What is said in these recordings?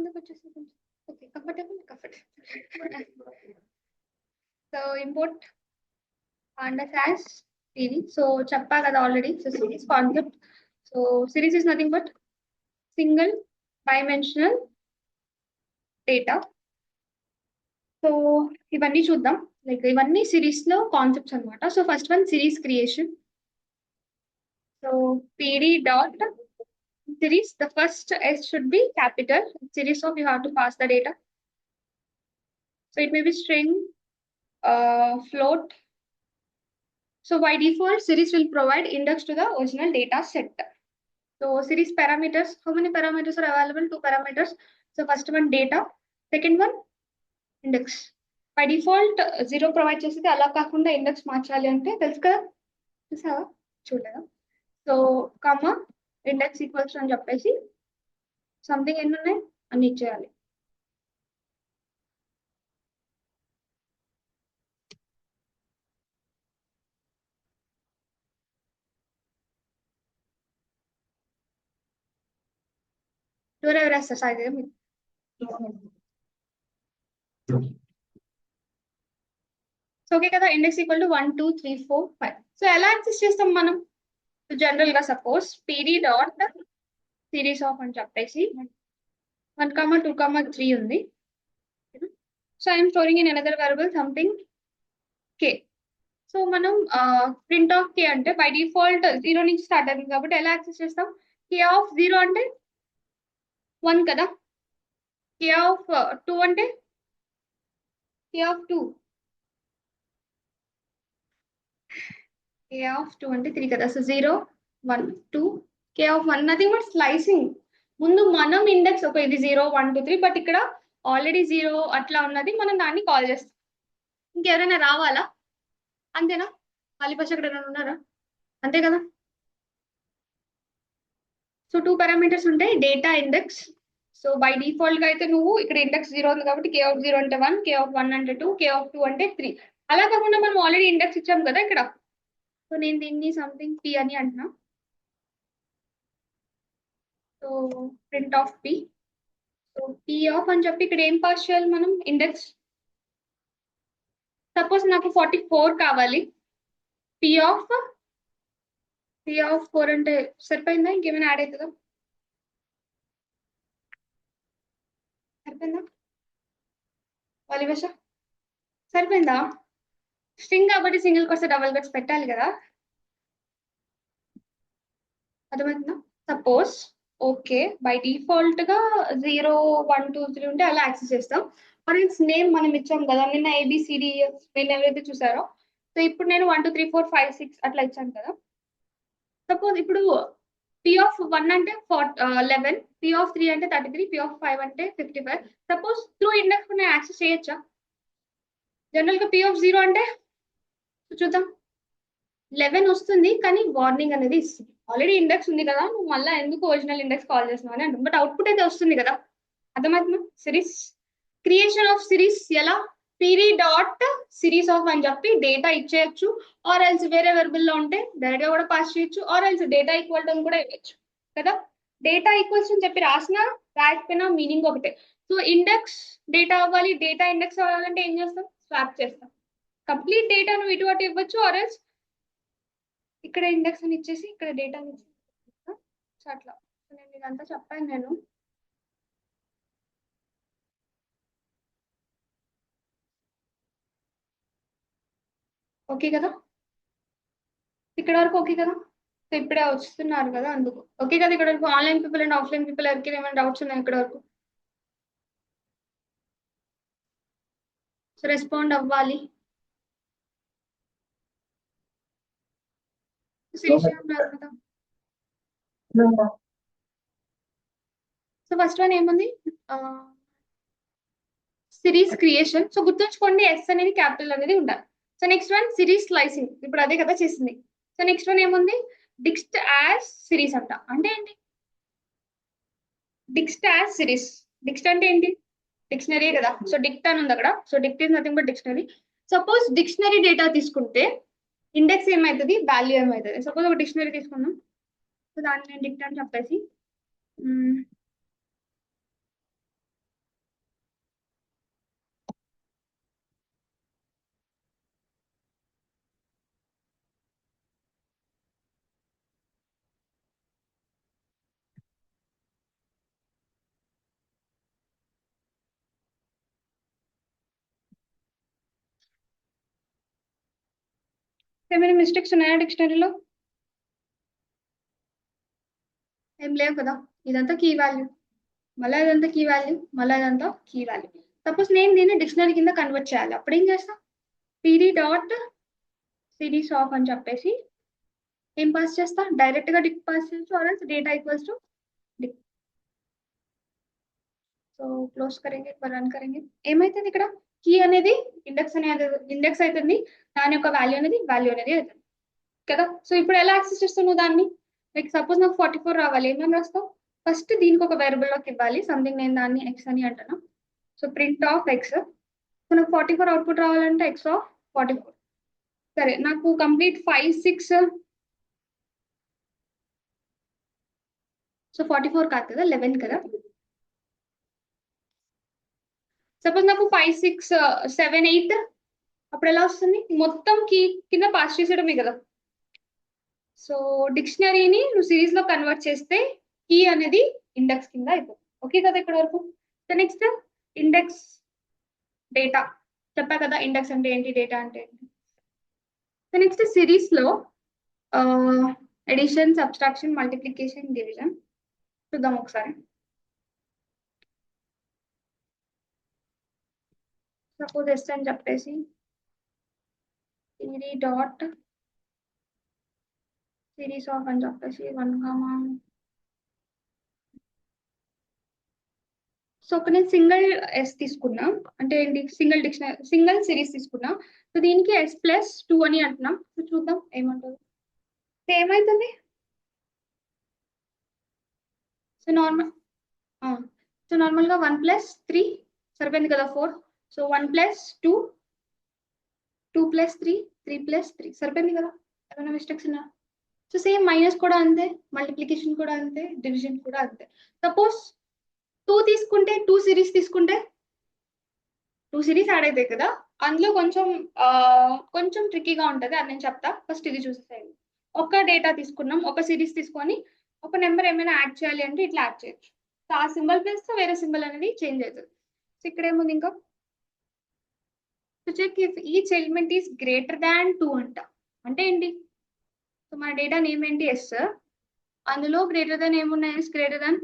ముందుకు వచ్చేసి okay comfortable so import pandas as series. So చెప్పా కదా already. So series concept. So series is nothing but single dimensional data. So ఇవన్నీ చూద్దాం. Like ఇవన్నీ series లో కాన్సెప్ట్స్ అన్నమాట. So first one series creation. So pd dot series, the first S should be capital. Series of you have to pass the data. So it may be string, float. So by default, series will provide index to the original data set. So series parameters, how many parameters are available? 2 parameters. So first one data, second one index. By default 0 provide చేసేది అలా కాకుండా index మార్చాలి అంటే తెలుసు కదా, చూసావా చూడలేదా? So comma index equals అని చెప్పేసి సంథింగ్ ఎన్ని ఉన్నాయి అన్ని ఇచ్చేయాలి. ఎవరెవరు వేస్తారు సాయి మీరు? సో ఓకే కదా, ఇండెక్స్ ఈక్వల్ టు 1 2 3 4 5. సో ఎలా యాక్సెస్ చేస్తాం మనం? జనరల్ గా suppose pd dot series of అని చెప్పేసి 1 2 3 ఉంది. So I'm storing in another variable something k. So మనం ప్రింట్ ఆఫ్ k అంటే బై డిఫాల్ట్ 0 నుంచి స్టార్ట్ అవుతుంది కాబట్టి ఎలా యాక్సెస్ చేస్తాం? k ఆఫ్ 0 అంటే 1 కదా, k ఆఫ్ 2 అంటే k ఆఫ్ 2, k ఆఫ్ 2 అంటే 3 కదా. So 0 1 2, k of 1 nothing but slicing. ముందు మనం ఇండెక్స్ ఒక ఇది 0 1 2 3, బట్ ఇక్కడ ఆల్రెడీ 0 అట్లా ఉన్నది, మనం దాన్ని కాల్ చేస్తాం. ఇంకెవరైనా రావాలా? అంతేనా? మళ్ళీ ఫస్ట్ అక్కడ ఉన్నారా? అంతే కదా. సో 2 పారామీటర్స్ ఉంటాయి, data index. So by default గా అయితే నువ్వు ఇక్కడ ఇండెక్స్ 0 ఉంది కాబట్టి k ఆఫ్ 0 అంటే 1, k ఆఫ్ 1 అంటే 2, k ఆఫ్ 2 అంటే 3. అలా కాకుండా మనం ఆల్రెడీ ఇండెక్స్ ఇచ్చాం కదా ఇక్కడ. సో నేను దీన్ని సంథింగ్ p అని అంటున్నా. So print of p. So p of అని చెప్పి ఇక్కడ ఏం పాస్ చేయాలి మనం? ఇండెక్స్. సపోజ్ నాకు 44 కావాలి. p ఆఫ్ 4 అంటే సరిపోయిందా? ఇంకేమైనా యాడ్ అవుతుందా? సరిపోయిందా వాళ్ళ భాష? సరిపోయిందా? స్ట్రింగ్ కాబట్టి సింగిల్ కోసం డబుల్ కట్స్ పెట్టాలి కదా, అర్థమవుతుందా? సపోజ్ ఓకే బై డిఫాల్ట్ గా 0 1 2 3 ఉంటే అలా యాక్సెస్ చేస్తాం. ఫర్ ఇన్స్ నేమ్ మనం ఇచ్చాం కదా నిన్న ABCDEF, నేను ఎవరైతే చూసారో. సో ఇప్పుడు నేను 1 2 3 4 5 6 అట్లా ఇచ్చాను కదా. సపోజ్ ఇప్పుడు p ఆఫ్ 1 అంటే 11, p ఆఫ్ 3 అంటే 33, p ఆఫ్ 5 అంటే 55. సపోజ్ త్రూ ఇండెక్స్ నేను యాక్సెస్ చేయొచ్చా? జనరల్ గా p ఆఫ్ 0 అంటే చూద్దాం 11 వస్తుంది, కానీ వార్నింగ్ అనేది ఇస్తుంది. ఆల్రెడీ ఇండెక్స్ ఉంది కదా, నువ్వు మళ్ళీ ఎందుకు ఒరిజినల్ ఇండెక్స్ కాల్ చేస్తున్నావు అని అంటుంది, బట్ అవుట్పుట్ అయితే వస్తుంది కదా. అర్థమవుతుందా? సిరీస్ క్రియేషన్ ఆఫ్ సిరీస్ ఎలా? pd డాట్ సిరీస్ ఆఫ్ అని చెప్పి డేటా ఇచ్చేయచ్చు, ఆర్ ఎల్స్ వేరే వెరబుల్ లో ఉంటే డైరెక్ట్ గా కూడా పాస్ చేయొచ్చు, or else data equal to కూడా ఇవ్వచ్చు కదా. డేటా ఈక్వల్స్ అని చెప్పి రాసినా రాకపోయినా మీనింగ్ ఒకటే. సో ఇండెక్స్ డేటా అవ్వాలి, డేటా ఇండెక్స్ అవ్వాలంటే ఏం చేస్తాం? స్వాప్ చేస్తాం. కంప్లీట్ డేటా నువ్వు ఇటు అటు ఇవ్వచ్చు, ఆర్ ఎల్స్ ఇక్కడ ఇండెక్స్ అని ఇచ్చేసి ఇక్కడ డేటా ఇచ్చి. సో అట్లా నేను ఇదంతా చెప్పాను నేను. ఓకే కదా, ఇక్కడ వరకు ఓకే కదా. సో ఇప్పుడే వస్తున్నారు కదా అందుకు ఓకే కదా. ఇక్కడ వరకు online people and offline people ఎవరికి ఏమైనా డౌట్స్ ఉన్నాయి ఇక్కడ వరకు? సో రెస్పాండ్ అవ్వాలి. ఉన్నారు కదా. సో ఫస్ట్ వన్ ఏముంది? Series creation. సో గుర్తుంచుకోండి ఎస్ అనేది క్యాపిటల్ అనేది ఉండాలి. So next one series slicing, ఇప్పుడు అదే కదా చేసింది. సో నెక్స్ట్ వన్ ఏముంది? డిక్స్ట్ యాజ్ సిరీస్ అంట. అంటే ఏంటి? డిక్స్ట్ యాజ్ సిరీస్. డిక్స్ట్ అంటే ఏంటి? డిక్షనరీ కదా. సో డిక్ట్ అని ఉంది అక్కడ. So డిక్ట్ is nothing but dictionary. Suppose dictionary data తీసుకుంటే ఇండెక్స్ ఏమవుతుంది? వాల్యూ ఏమవుతుంది? సపోజ్ ఒక డిక్షనరీ తీసుకున్నాం, సో దాన్ని నేను డిక్ట్ అని చెప్పేసి ఏమైనా మిస్టేక్స్ ఉన్నాయా డిక్షనరీలో? ఏం లేవు కదా. ఇదంతా కీ వాల్యూ, మళ్ళీ ఇదంతా కీ వాల్యూ, మళ్ళీ ఇదంతా కీ వాల్యూ. సపోజ్ నేను దీన్ని డిక్షనరీ కింద కన్వర్ట్ చేయాలి, అప్పుడు ఏం చేస్తా? పీడీ డాట్ సిరీస్ ఆఫ్ అని చెప్పేసి ఏం పాస్ చేస్తా? డైరెక్ట్ గా డిక్ పాస్ చేయొచ్చు, or data equals to dict. So close కरेंगे, రన్ करेंगे. ఏమైతుంది ఇక్కడ? కీ అనేది ఇండెక్స్ అనేది ఇండెక్స్ అవుతుంది, దాని యొక్క వాల్యూ అనేది అవుతుంది కదా. సో ఇప్పుడు ఎలా యాక్సెస్ చేస్తున్నావు దాన్ని? లైక్ సపోజ్ నాకు 44 రావాలి, ఏమేమి రాస్తావు? ఫస్ట్ దీనికి ఒక వేరియబుల్ లోకి ఇవ్వాలి సంథింగ్, నేను దాన్ని ఎక్స్ అని అంటాను. So print of X. So నాకు 44 అవుట్పుట్ రావాలంటే ఎక్స్ ఆఫ్ 44. సరే, నాకు కంప్లీట్ 5 6. సో 44 కాదు కదా, 11 కదా. సపోజ్ నాకు 5 6 7 8, అప్పుడు ఎలా వస్తుంది? మొత్తం కీ కింద పాస్ చేసేయడమే కదా. సో డిక్షనరీని నువ్వు సిరీస్ లో కన్వర్ట్ చేస్తే కీ అనేది ఇండెక్స్ కింద అయిపోతుంది. ఓకే కదా ఇక్కడ వరకు? సో నెక్స్ట్ ఇండెక్స్ డేటా చెప్పా కదా, ఇండెక్స్ అంటే ఏంటి, డేటా అంటే ఏంటి. సో నెక్స్ట్ సిరీస్ లో ఎడిషన్, సబ్స్ట్రాక్షన్, మల్టిప్లికేషన్, డివిజన్ చూద్దాం ఒకసారి. సపోజ్ ఎస్ అని చెప్పేసి సిరీ డాట్ సిరీస్ ఆఫ్ అని చెప్పేసి 1, సో ఒక నేను సింగిల్ ఎస్ తీసుకున్నా, అంటే ఏంటి, సింగిల్ డిక్షనరీ సింగిల్ సిరీస్ తీసుకున్నా. సో దీనికి S+2 అని అంటున్నాం. సో చూద్దాం ఏమంటుంది. సో ఏమైతుంది? సో నార్మల్ సో నార్మల్ గా 1+3 సరిపోయింది కదా, 4. సో 1+2, 2+3, 3+3 సరిపోయింది కదా. ఏమైనా మిస్టేక్స్ ఉన్నా? సో సేమ్ మైనస్ కూడా అంతే, మల్టిప్లికేషన్ కూడా అంతే, డివిజన్ కూడా అంతే. సపోజ్ 2 తీసుకుంటే, 2 సిరీస్ తీసుకుంటే 2 సిరీస్ యాడ్ అవుతాయి కదా. అందులో కొంచెం కొంచెం ట్రిక్కీగా ఉంటుంది, అది నేను చెప్తా. ఫస్ట్ ఇది చూసేసేయండి. ఒక డేటా తీసుకున్నాం, ఒక సిరీస్ తీసుకొని ఒక నెంబర్ ఏమైనా యాడ్ చేయాలి అంటే ఇట్లా యాడ్ చేయొచ్చు. సో ఆ సింబల్ ప్లేస్ తో వేరే సింబల్ అనేది చేంజ్ అవుతుంది. సో ఇక్కడ ఏముంది ఇంకా, check if each element is greater than 2 అంట. అంటే ఏంటి? సో మన డేటా నేమ్ ఏంటి, ఎస్. అందులో గ్రేటర్ దాన్ ఏమున్నాయి, ఎస్ గ్రేటర్ దాన్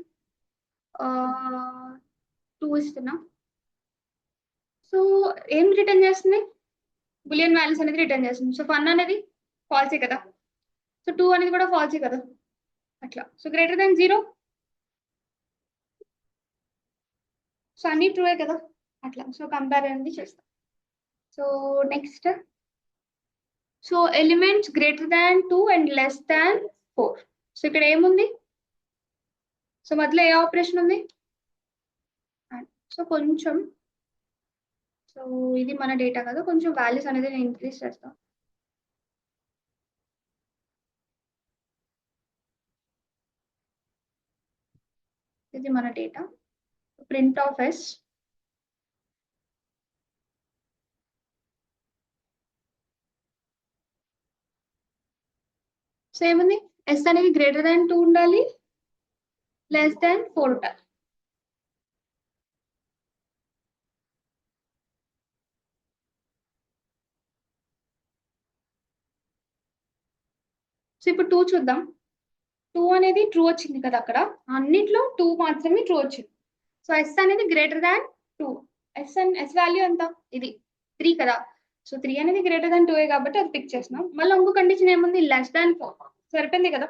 2 ఇస్తున్నాం. సో ఏం రిటర్న్ చేస్తుంది? బులియన్ వాల్యూస్ అనేది రిటర్న్ చేస్తుంది. సో 1 అనేది ఫాల్సే కదా, సో 2 అనేది కూడా ఫాల్సే కదా, అట్లా. సో గ్రేటర్ దాన్ 0, సో అన్ని ట్రూయే కదా, అట్లా. సో కంపేర్ అనేది చేస్తాం. So next, so elements greater than 2 and less than 4. So ఇక్కడ ఏముంది? సో మధ్యలో ఏ ఆపరేషన్ ఉంది? సో కొంచెం, సో ఇది మన డేటా కదా, కొంచెం వాల్యూస్ అనేది నేను ఇంక్రీజ్ చేస్తాను. ఇది మన data, print of S. So ఏముంది? ఎస్ అనేది గ్రేటర్ దాన్ 2 ఉండాలి, లెస్ దాన్ 4 ఉండాలి. సో ఇప్పుడు 2 చూద్దాం. 2 అనేది ట్రూ వచ్చింది కదా అక్కడ, అన్నిట్లో 2 మాత్రమే ట్రూ వచ్చింది. సో ఎస్ అనేది గ్రేటర్ దాన్ 2. ఎస్ వాల్యూ ఎంత? ఇది 3 కదా. సో 3 అనేది గ్రేటర్ దాన్ 2 కాబట్టి అది పిక్ చేస్తున్నాం. మళ్ళీ ఇంకో కండిషన్ ఏముంది, లెస్ దాన్ 4. సరిపోయింది కదా,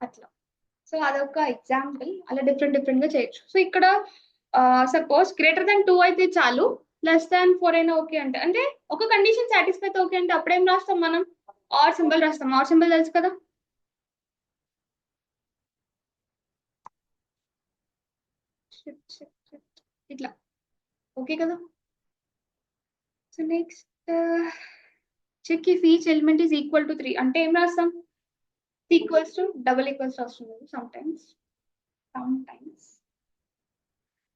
అట్లా. సో అదొక ఎగ్జాంపుల్, అలా డిఫరెంట్ డిఫరెంట్ గా చేయొచ్చు. సో ఇక్కడ సపోజ్ గ్రేటర్ దాన్ 2 అయితే చాలు, లెస్ దాన్ 4 అయినా ఓకే అంటే, అంటే ఒక కండిషన్ సాటిస్ఫై అయితే ఓకే అంటే అప్పుడేం రాస్తాం మనం? ఆర్ సింబల్ రాస్తాం. ఆర్ సింబల్ తెలుసు కదా. ఇట్లా ఓకే కదా. So next check if each element is equal to 3 అంటే ఏం రాస్తాం? ఈక్వల్స్ టు డబుల్ ఈక్వల్స్ వస్తుంది sometimes.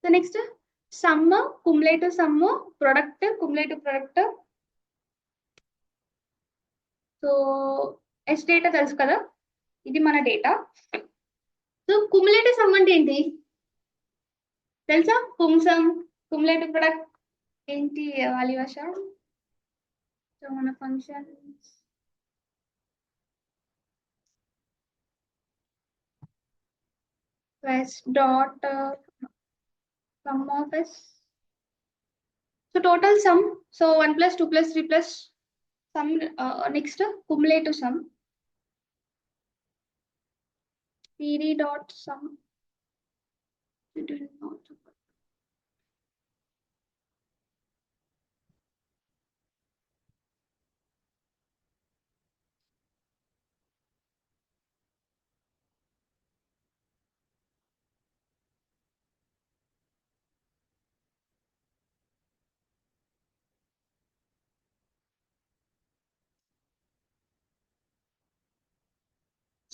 So next sum, cumulative sum, product, cumulative product. So S data తెలుసు కదా, ఇది మన డేటా. సో కుములేటివ్ సమ్ అంటే ఏంటి తెలుసా? కుమ్సమ్, కుములేటివ్ ప్రొడక్ట్ ఏంటి వాల్యుయేషన్. సో మన functions s dot sum of s. So total sum. So 1 plus 2 plus 3 plus sum. Next cumulative sum. PD dot sum. It is not.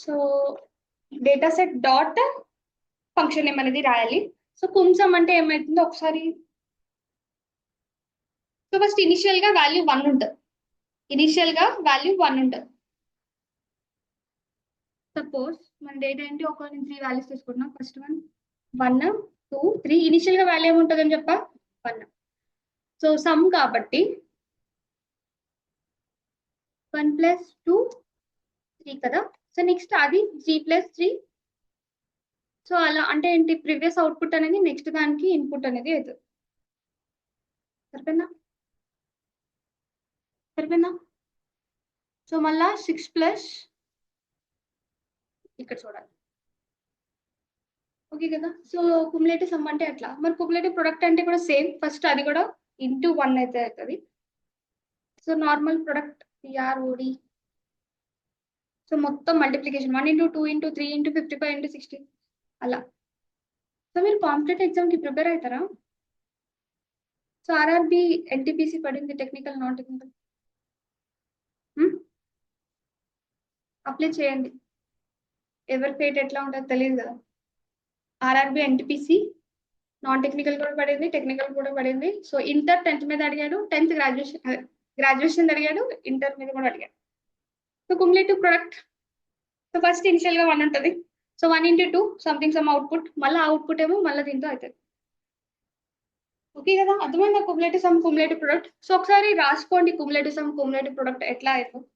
So data set dot function name అనేది రాయాలి. So కుంసం అంటే ఏమైతుందో ఒకసారి. So first initial గా value 1 ఉంటుంది. Initial గా value 1 ఉంటుంది. Suppose మన డేటా ఏంటి, ఒక 3 వాల్యూస్ తీసుకుంటున్నాం. ఫస్ట్ 1 2 3. ఇనిషియల్ గా వాల్యూ ఏముంటుందని చెప్పా 1. సో సమ్ కాబట్టి 1 ప్లస్ 2 3 కదా. సో నెక్స్ట్ అది 3 ప్లస్ 3. సో అలా అంటే ఏంటి, ప్రీవియస్ అవుట్పుట్ అనేది నెక్స్ట్ దానికి ఇన్పుట్ అనేది అవుతుంది. సరిపోయిందా? సరిపోయిందా? సో మళ్ళా 6 ప్లస్ ఇక్కడ చూడాలి. ఓకే కదా. సో కుములేటివ్ సమ్ అంటే అట్లా. మరి కుములేటివ్ ప్రొడక్ట్ అంటే కూడా సేమ్. ఫస్ట్ అది కూడా ఇంటూ 1 అయితే అవుతుంది. So normal product PROD. So మొత్తం multiplication 1 into 2 into 3 into 55 into 60 అలా. సో మీరు కాంపిటేటివ్ ఎగ్జామ్కి ప్రిపేర్ అవుతారా? సో RRB NTPC పడింది, టెక్నికల్ నాన్ టెక్నికల్. అప్లై చేయండి. ఎవరి ఫేట్ ఎట్లా ఉంటుందో తెలియదు కదా. RRB NTPC నాన్ టెక్నికల్ కూడా పడింది, టెక్నికల్ కూడా పడింది. సో ఇంటర్ 10th మీద అడిగాడు, 10th గ్రాడ్యుయేషన్ అడిగాడు, ఇంటర్ మీద కూడా అడిగాడు. So cumulative product. So first initial గా 1 ఉంటుంది. So 1 into 2 something some output, మళ్ళీ అవుట్పుట్ ఏమో మళ్ళీ దీంతో అవుతుంది. ఓకే కదా, అర్థమైందా cumulative sum cumulative product. So ఒకసారి రాసుకోండి కుములేటివ్ సమ్ కుములేటివ్ ప్రొడక్ట్ ఎట్లా అవుతుంది.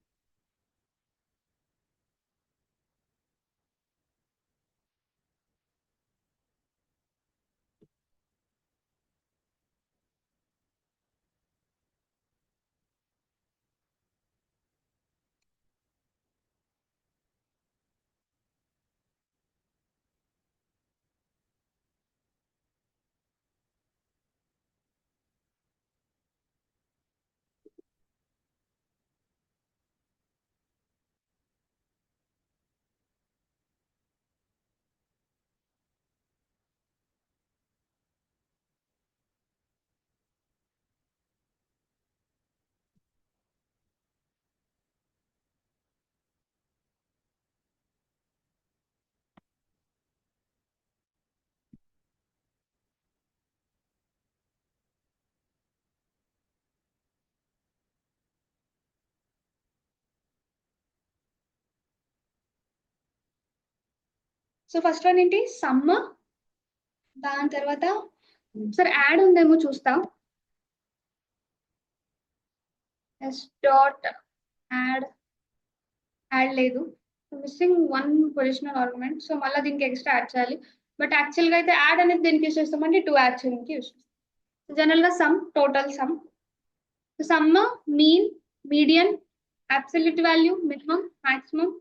సో ఫస్ట్ వన్ ఏంటి, సమ్. దాని తర్వాత సరే యాడ్ ఉందేమో చూస్తా. ఎస్ డాట్ యాడ్ లేదు. Missing 1 positional argument. సో మళ్ళీ దీనికి ఎక్స్ట్రా యాడ్ చేయాలి. బట్ యాక్చువల్ గా అయితే యాడ్ అనేది దేనికి యూస్ చేస్తామంటే 2 యాడ్ చేయడానికి యూస్ చేస్తాం. జనరల్ గా sum, total sum. Sum mean, median, absolute value, minimum, maximum.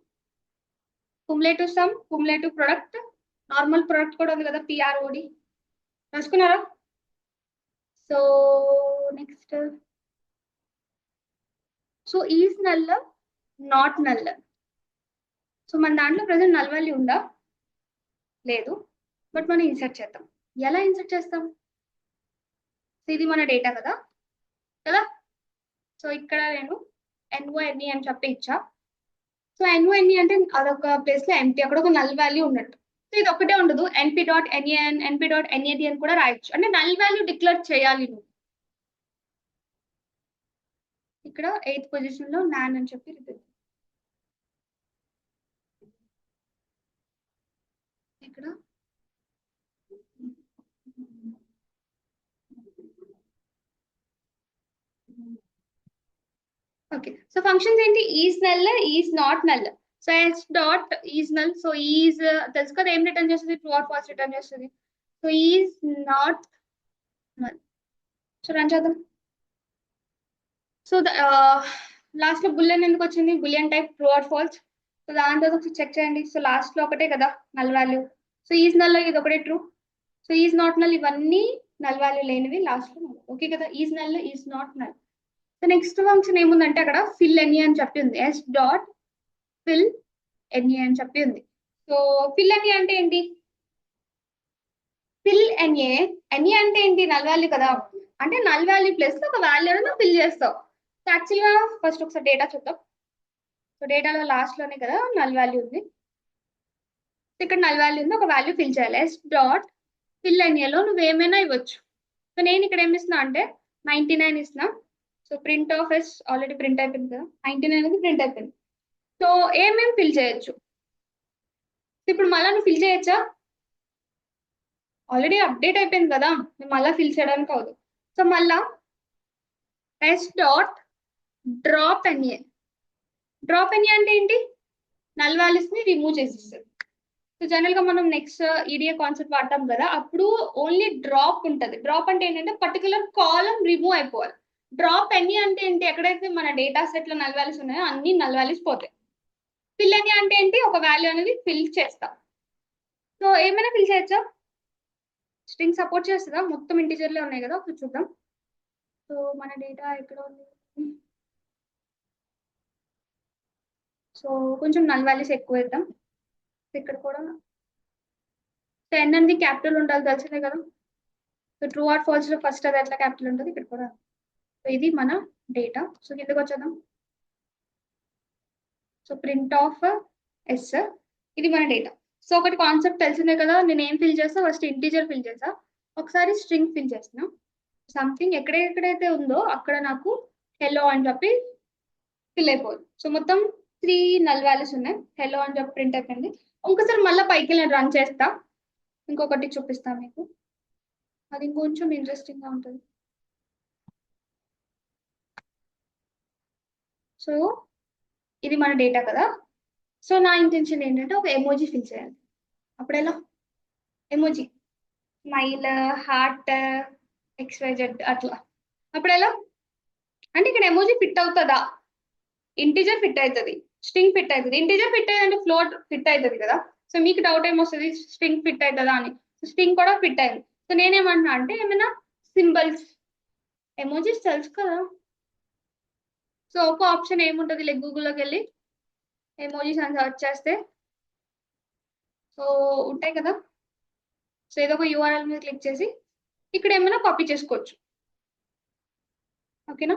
Cumulative sum, cumulative product, normal product కూడా ఉంది కదా PROD. రాసుకున్నారా? So next, so is null, not null. So మన దాంట్లో ప్రజెంట్ నల్ వాల్యూ ఉందా? లేదు. బట్ మనం ఇన్సర్ట్ చేద్దాం. ఎలా ఇన్సర్ట్ చేస్తాం? ఇది మన డేటా కదా కదా. సో ఇక్కడ నేను NONE అని చెప్పి ఇచ్చా. సో NONE అంటే అదొక ప్లేస్ లో ఎంటీ, అక్కడ ఒక నల్ వాల్యూ ఉన్నట్టు. సో ఇది ఒకటే ఉండదు, NP.NaN, NP.NAD అని కూడా రాయొచ్చు. అంటే నల్ వాల్యూ డిక్లేర్ చేయాలి నువ్వు. ఇక్కడ 8th పొజిషన్ లో నాన్ అని చెప్పి ఇక్కడ ఓకే. సో ఫంక్షన్స్ ఏంటి, is null, is not null. So S dot is null. So is తెలుసు కదా, ఏం రిటర్న్ చేస్తుంది? ట్రూ ఆర్ ఫాల్స్ రిటర్న్ చేస్తుంది. So is not null. So run చేద్దాం. సో లాస్ట్ లో బులియన్ ఎందుకు వచ్చింది? Boolean type true or false. So దాని తర్వాత చెక్ చేయండి. సో లాస్ట్ లో ఒకటే కదా null value. So is null ఇది ఒకటే true. So is not null ఇవన్నీ నల్ వాల్యూ లేనివి లాస్ట్ లో. ఓకే కదా, is null is not null. So next function ఏముందంటే అక్కడ ఫిల్ ఎనీ అని చెప్పి ఉంది. ఎస్ డాట్ ఫిల్ ఎనీ అని చెప్పి ఉంది. సో ఫిల్ ఎనీ అంటే ఏంటి? ఫిల్ ఎనీ, ఎనీ అంటే ఏంటి? నల్ వాల్యూ కదా. అంటే నల్ వాల్యూ ప్లేస్ లో ఒక వాల్యూ నువ్వు ఫిల్ చేస్తావు. సో యాక్చువల్గా ఫస్ట్ ఒకసారి డేటా చూద్దాం. సో డేటాలో లాస్ట్ లోనే కదా నల్ వాల్యూ ఉంది. ఇక్కడ నల్ వాల్యూ ఉంది, ఒక వాల్యూ ఫిల్ చేయాలి. ఎస్ డాట్ ఫిల్ ఎనీలో నువ్వు ఏమైనా ఇవ్వచ్చు. సో నేను ఇక్కడ ఏమి ఇస్తున్నా అంటే 99 ఇస్తున్నా. So print of S already print అయిపోయింది కదా, 99 అనేది ప్రింట్ అయిపోయింది. సో ఏమేమి ఫిల్ చేయొచ్చు? ఇప్పుడు మళ్ళీ నువ్వు ఫిల్ చేయొచ్చా? ఆల్రెడీ అప్డేట్ అయిపోయింది కదా, మళ్ళీ ఫిల్ చేయడానికి అవదు. సో మళ్ళా ఎస్ డాట్ డ్రాప్ ఎన్ఏ. డ్రాప్ ఎన్ఏ అంటే ఏంటి? నల్ వాల్యూస్ ని రిమూవ్ చేసేస్తుంది. సో జనరల్ గా మనం నెక్స్ట్ ఈడిఏ కాన్సెప్ట్ వాడతాం కదా, అప్పుడు ఓన్లీ డ్రాప్ ఉంటది. డ్రాప్ అంటే ఏంటంటే పర్టికులర్ కాలం రిమూవ్ అయిపోవాలి. డ్రాప్ ఎన్ని అంటే ఏంటి? ఎక్కడైతే మన డేటా సెట్ లో నల్ వాల్యూస్ ఉన్నాయో అన్ని నల్ వాల్యూస్ పోతాయి. ఫిల్ ఎన్ని అంటే ఏంటి? ఒక వాల్యూ అనేది ఫిల్ చేస్తాం. సో ఏమైనా ఫిల్ చేయొచ్చా? స్ట్రింగ్ సపోర్ట్ చేస్తుందా? మొత్తం ఇంటిజర్లే ఉన్నాయి కదా, ఒకటి చూద్దాం. సో మన డేటా ఎక్కడ ఉంది? సో కొంచెం నల్ వాల్యూస్ ఎక్కువ వేద్దాం. ఇక్కడ కూడా 10 అనేది క్యాపిటల్ ఉండాలి, తెలిసిందే కదా. సో ట్రూ ఆర్ ఫాల్స్ లో ఫస్ట్ అది ఎట్లా క్యాపిటల్ ఉంటుంది, ఇక్కడ కూడా. సో ఇది మన డేటా. సో కిందకి వచ్చేద్దాం. సో ప్రింట్ ఆఫ్ ఎస్, ఇది మన డేటా. సో ఒకటి కాన్సెప్ట్ తెలిసిందే కదా, నేను ఏం ఫిల్ చేస్తా? ఫస్ట్ ఇంటీజర్ ఫిల్ చేస్తా, ఒకసారి స్ట్రింగ్ ఫిల్ చేస్తున్నా. సంథింగ్ ఎక్కడెక్కడైతే ఉందో అక్కడ నాకు హెలో అని చెప్పి ఫిల్ అయిపోదు. సో మొత్తం 3 నల్ వాల్యూస్ ఉన్నాయి. హెలో అని చెప్పి ప్రింట్ అయిపోయింది. ఇంకోసారి మళ్ళీ పైకి నేను రన్ చేస్తా, ఇంకొకటి చూపిస్తాను మీకు, అది ఇంకొంచెం ఇంట్రెస్టింగ్ గా ఉంటుంది. సో ఇది మన డేటా కదా. సో నా ఇంటెన్షన్ ఏంటంటే ఒక ఎమోజీ ఫిల్ చేయాలి. అప్పుడు ఎలా? ఎమోజీ స్మైల్, హార్ట్, XYZ అట్లా. అప్పుడు ఎలా అంటే ఇక్కడ ఎమోజీ ఫిట్ అవుతుందా? ఇంటిజర్ ఫిట్ అవుతుంది, స్ట్రింగ్ ఫిట్ అవుతుంది. ఇంటిజర్ ఫిట్ అయ్యిందంటే ఫ్లోట్ ఫిట్ అవుతుంది కదా. సో మీకు డౌట్ ఏమొస్తుంది, స్ట్రింగ్ ఫిట్ అవుతుందా అని. స్ట్రింగ్ కూడా ఫిట్ అయింది. సో నేనేమంటున్నా అంటే ఏమైనా సింబల్స్, ఎమోజీస్ తెలుసు కదా. సో ఒక ఆప్షన్ ఏముంటుంది, లైక్ గూగుల్లోకి వెళ్ళి ఎమోజీస్ అని సర్చ్ చేస్తే సో ఉంటాయి కదా. సో ఏదో ఒక యూఆర్ఎల్ మీద క్లిక్ చేసి ఇక్కడ ఏమైనా కాపీ చేసుకోవచ్చు. ఓకేనా?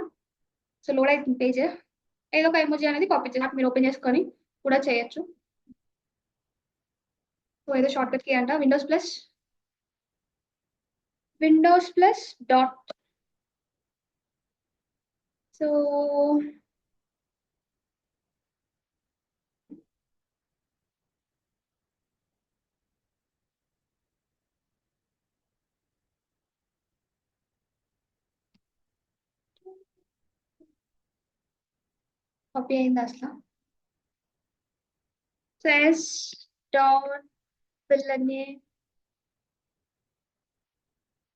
సో లోడ్ అవుతుంది పేజ్. ఏదో ఒక ఎమోజీ అనేది కాపీ చేసి మీరు ఓపెన్ చేసుకొని కూడా చేయొచ్చు. సో ఏదో షార్ట్ కట్ కీ అంట, Windows plus dot. So copy అయింది అసలు. సో ఎస్ డాట్ ఫిల్ అని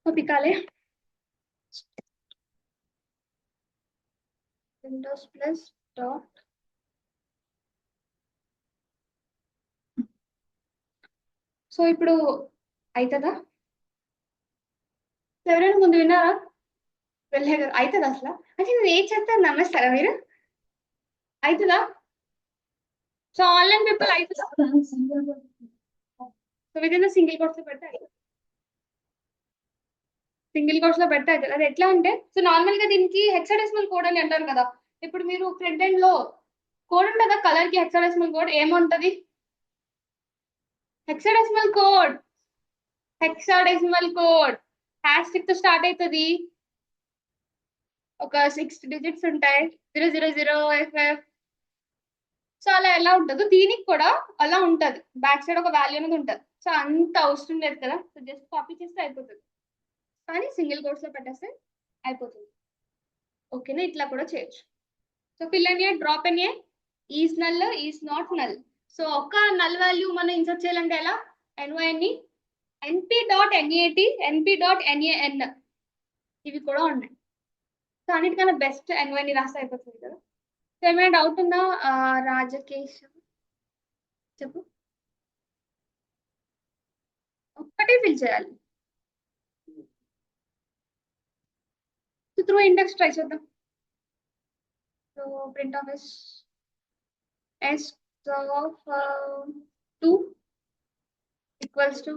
కాపీ కాలే. Windows plus dot. సో ఇప్పుడు అవుతుందా? ఎవరైనా ముందు విన్నారా? వెళ్ళలేదు. అవుతుంది అసలు అంటే నేను ఏం చెప్తాను నమ్మేస్తారా మీరు? అవుతుందా? సో ఆన్లైన్ పీపుల్ అవుతుందా? So with in the single course లో పెడితే సింగిల్ కోర్స్ లో పెడితే అవుతుంది. అది ఎట్లా అంటే, సో నార్మల్ గా దీనికి హెక్సాడెసిమల్ కోడ్ అని అంటారు కదా. ఇప్పుడు మీరు ఫ్రంట్ ఎండ్ లో కోడ్ ఉంటుందా, కలర్ కి హెక్సాడెసిమల్ కోడ్ ఏముంటది? హెక్సాడెసిమల్ కోడ్, హెక్సాడెసిమల్ కోడ్ హ్యాష్టిక్ తో స్టార్ట్ అవుతుంది. ఒక 6 డిజిట్స్ ఉంటాయి, 000FF. సో అలా ఎలా ఉంటుందో దీనికి కూడా అలా ఉంటది. బ్యాక్ సైడ్ ఒక వాల్యూ అనేది ఉంటుంది. సో అంత అవసరం లేదు కదా, సో జస్ట్ కాపీ చేస్తే అయిపోతుంది. కానీ సింగిల్ కోర్స్ లో పెట్టేస్తే అయిపోతుంది. ఓకేనా? ఇట్లా కూడా చేయొచ్చు. సో ఫిల్ అని డ్రాప్ అని is null is not null. So ఒక నల్ వాల్యూ మనం ఇన్సర్ట్ చేయాలంటే ఎలా, ఎన్వైని NP dot NAT NP dot NAN ఇవి కూడా ఉన్నాయి. సో అన్నిటికన్నా బెస్ట్ ఎన్వైని రాస్తే అయిపోతుంది కదా. సో ఏమైనా డౌట్ ఉందా రాజకేష్ చెప్పు. ఒక్కటే ఫిల్ చేయాలి. త్రూ ఇండెక్స్ ట్రై చేద్దాం. So print of S of 2 equals to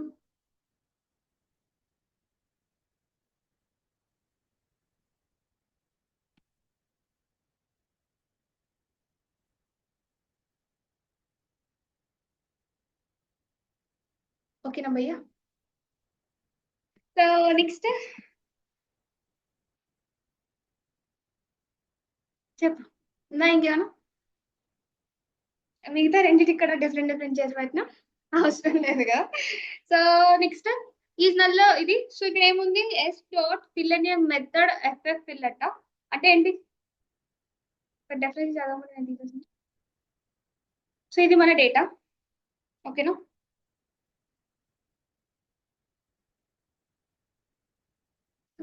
okay నా భయ్యా. సో నెక్స్ట్ చెప్పు నా ఇంకేమన్నా మిగతా రెండింటి ఇక్కడ డిఫరెంట్ చేసి పెట్టినా అవసరం లేదుగా. సో నెక్స్ట్ ఈజ్ నల్లో ఇది. సో ఇక్కడ ఏముంది, ఎస్ డాట్ ఫిల్ అనే మెథడ్ ఎఫ్ఎఫ్ ఫిల్ అట్ట అంటే ఏంటి డెఫినెట్లీ చదవమని. సో ఇది మన డేటా ఓకేనా.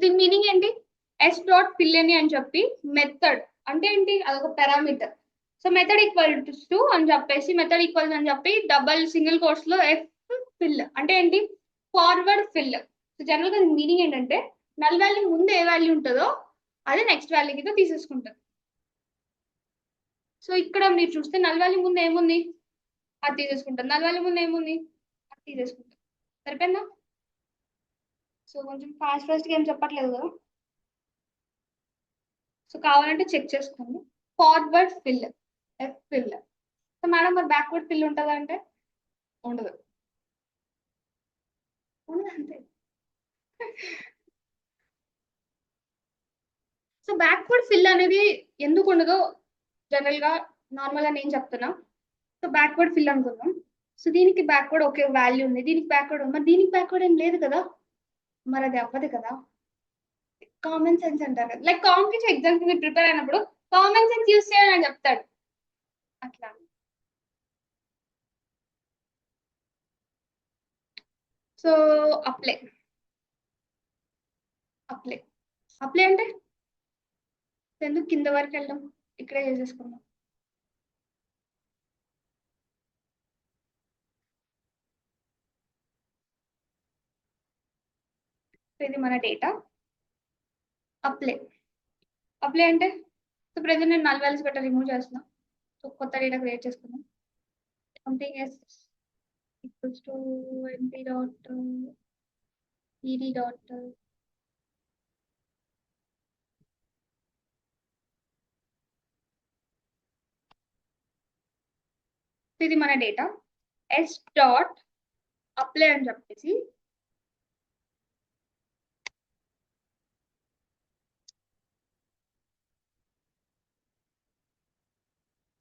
దీని మీనింగ్ ఏంటి, ఎస్ డాట్ ఫిల్ అని చెప్పి మెథడ్ అంటే ఏంటి, అదొక parameter. So method equal to అని చెప్పేసి మెథడ్ ఈక్వల్స్ అని చెప్పి డబల్ సింగిల్ కోర్స్ లో ఎఫ్ ఫిల్ అంటే ఏంటి, ఫార్వర్డ్ ఫిల్. సో జనరల్ గా మీనింగ్ ఏంటంటే నల్ వాల్యూ ముందు ఏ వాల్యూ ఉంటుందో అదే నెక్స్ట్ వాల్యూ కింద తీసేసుకుంటుంది. సో ఇక్కడ మీరు చూస్తే నల్ వాల్యూ ముందు ఏముంది అది తీసేసుకుంటాం, నల్ వాల్యూ ముందు ఏముంది అది తీసేసుకుంటాం. సరిపోయిందా. సో కొంచెం ఫాస్ట్గా ఏం చెప్పట్లేదు కదా. సో కావాలంటే చెక్ చేసుకోండి. Forward fill F fill. So madam మరి బ్యాక్వర్డ్ ఫిల్ ఉంటుందా అంటే ఉండదు, ఉండదు అంతే. సో బ్యాక్వర్డ్ ఫిల్ అనేది ఎందుకు ఉండదో జనరల్ గా నార్మల్ గా నేను చెప్తున్నా. సో బ్యాక్వర్డ్ ఫిల్ అనుకుందాం. సో దీనికి బ్యాక్వర్డ్ ఓకే వాల్యూ ఉంది, దీనికి బ్యాక్వర్డ్ ఉంది, మరి దీనికి బ్యాక్వర్డ్ ఏం లేదు కదా, మరి అది అవ్వదు కదా. కామన్ సెన్స్ అంటారు కదా, లైక్ కాంపిటేటివ్ ఎగ్జామ్స్ మీరు ప్రిపేర్ అయినప్పుడు కామన్ సెన్స్ యూస్ చేయాలని చెప్తాడు అట్లా. సో అప్లై అప్లై అప్లై అంటే ఎందుకు కింద వరకు వెళ్ళడం, ఇక్కడే చేసేసుకుందాం. ఇది మన డేటా. అప్లై అప్లై అంటే సో ప్రెసెంట్ నేను నల్ వాల్యూస్ గట్రా రిమూవ్ చేస్తున్నా. సో కొత్త డేటా క్రియేట్ చేసుకుందాం. Something S equals to ఎన్పి dot ED dot ఇది మన డేటా. ఎస్ డాట్ అప్లై అని చెప్పేసి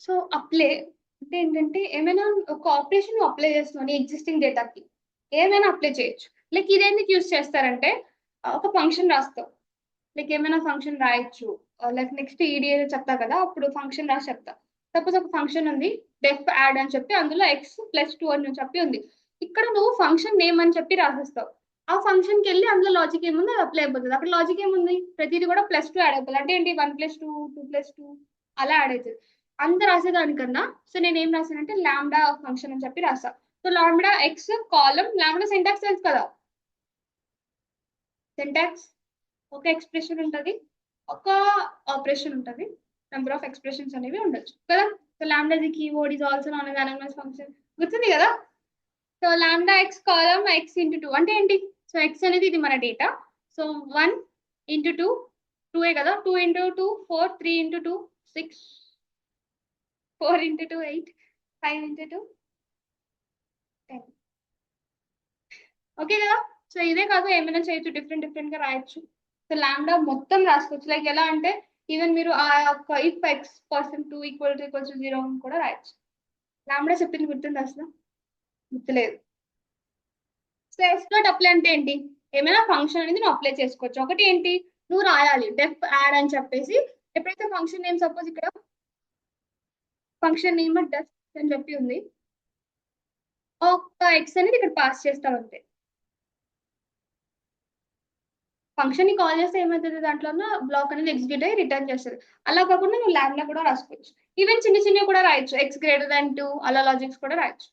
సో అప్లై అంటే ఏంటంటే ఏమైనా ఒక ఆపరేషన్ అప్లై చేస్తున్నాను ఎగ్జిస్టింగ్ డేటాకి, ఏమైనా అప్లై చేయొచ్చు. లైక్ ఇది ఎందుకు యూస్ చేస్తారంటే ఒక ఫంక్షన్ రాస్తావు, లైక్ ఏమైనా ఫంక్షన్ రాయొచ్చు. లైక్ నెక్స్ట్ ఈడిఏ చెప్తా కదా, అప్పుడు ఫంక్షన్ రాసి చెప్తా. సపోజ్ ఒక ఫంక్షన్ ఉంది డెఫ్ యాడ్ అని చెప్పి, అందులో x+2 అని చెప్పి ఉంది. ఇక్కడ నువ్వు ఫంక్షన్ నేమ్ అని చెప్పి రాసేస్తావు. ఆ ఫంక్షన్కి వెళ్ళి అందులో లాజిక్ ఏముంది అది అప్లై అయిపోతుంది. అక్కడ లాజిక్ ఏముంది, ప్రతిదీ కూడా +2 యాడ్ అయిపోతుంది. అంటే ఏంటి 1+2 2+2 అలా యాడ్ అవుతుంది. అంత రాసేదానికన్నా సో నేను ఏం రాసానంటే లాంబ్డా ఫంక్షన్ అని చెప్పి రాసా. సో లాంబ్డా ఎక్స్ కాలం, లాంబ్డా సింటాక్స్ తెలుసు కదా, సింటాక్స్ ఒక ఎక్స్ప్రెషన్ ఉంటుంది, ఒక ఆపరేషన్ ఉంటుంది, నెంబర్ ఆఫ్ ఎక్స్ప్రెషన్స్ అనేవి ఉండొచ్చు కదా. So lambda the keyword is also known as anonymous function గుర్తుంది కదా. సో లాంబ్డా ఎక్స్ కాలం x × 2 అంటే ఏంటి, సో x అనేది ఇది మన డేటా. సో 1 × 2 2 కదా, 2 × 2 4 3 × 2 6 4 × 2 8 5 × 2 10 ఓకే కదా. సో ఇదే కాదు ఏమైనా చేయొచ్చు, డిఫరెంట్ గా రాయొచ్చు. సో లాంబ్డా మొత్తం రాసుకోవచ్చు. లైక్ ఎలా అంటే ఈవెన్ మీరు ఆ యొక్క ఇఫ్ x%2 = 0 అని కూడా రాయొచ్చు. లాంబ్డా చెప్పింది గుర్తుంది అసలు గుర్తులేదు. సో ఎస్ డాట్ అప్లై అంటే ఏంటి, ఏమైనా ఫంక్షన్ అనేది నువ్వు అప్లై చేసుకోవచ్చు. ఒకటి ఏంటి, నువ్వు రాయాలి డెఫ్ యాడ్ అని చెప్పేసి. ఎప్పుడైతే ఫంక్షన్ నేమ్ సపోజ్ ఇక్కడ ఫంక్షన్ నేమ్ డెఫ్ అని చెప్పి ఉంది. ఒక ఎక్స్ అనేది ఇక్కడ పాస్ చేస్తాం అంతే. ఫంక్షన్ ని కాల్ చేస్తే ఏమవుతుంది, దాంట్లో బ్లాక్ అనేది ఎగ్జిక్యూట్ అయ్యి రిటర్న్ చేస్తుంది. అలా కాకుండా నువ్వు ల్యాబ్లో కూడా రాసుకోవచ్చు. ఈవెన్ చిన్న చిన్నవి కూడా రాయొచ్చు, ఎక్స్ గ్రేటర్ దాన్ 2 అలా లాజిక్స్ కూడా రాయొచ్చు.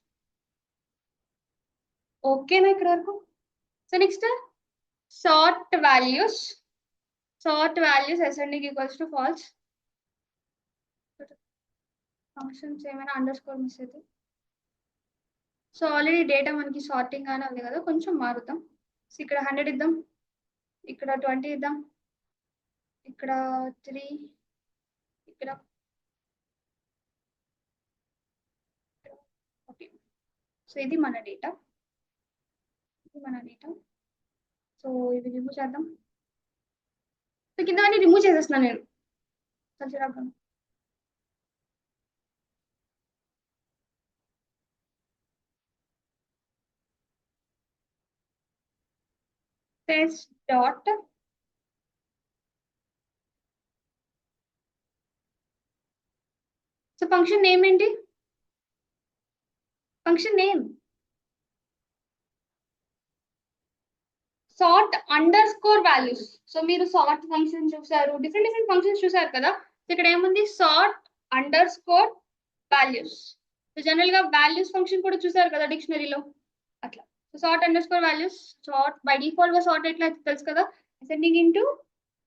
ఓకేనా ఇక్కడ వరకు? So next sort values. Sort values ascending equals to falls. Functions ఏమైనా అండర్ స్కోర్ మిస్ అయితే. సో ఆల్రెడీ డేటా మనకి సార్టింగ్ గానే ఉంది కదా, కొంచెం మారుద్దాం. సో ఇక్కడ 100 ఇద్దాం, ఇక్కడ 20 ఇద్దాం, ఇక్కడ 3, ఇక్కడ 40. సో ఇది మన డేటా, ఇది మన డేటా. సో ఇవి రిమూవ్ చేద్దాం. సో కింద అన్ని రిమూవ్ చేసేస్తున్నాను నేను. సరిగ్గా test dot so function name ఏంటి? Function name sort under score values. So మీరు సార్ట్ ఫంక్షన్ చూసారు, డిఫరెంట్ డిఫరెంట్ ఫంక్షన్స్ చూసారు కదా. ఇక్కడ ఏముంది, సార్ట్ under score values. So general గా వాల్యూస్ ఫంక్షన్ కూడా చూసారు కదా డిక్షనరీలో, అట్లా. So sort under score values. Sort by default గా సార్ట్ ఎట్లా తెలుసు కదా, ascending into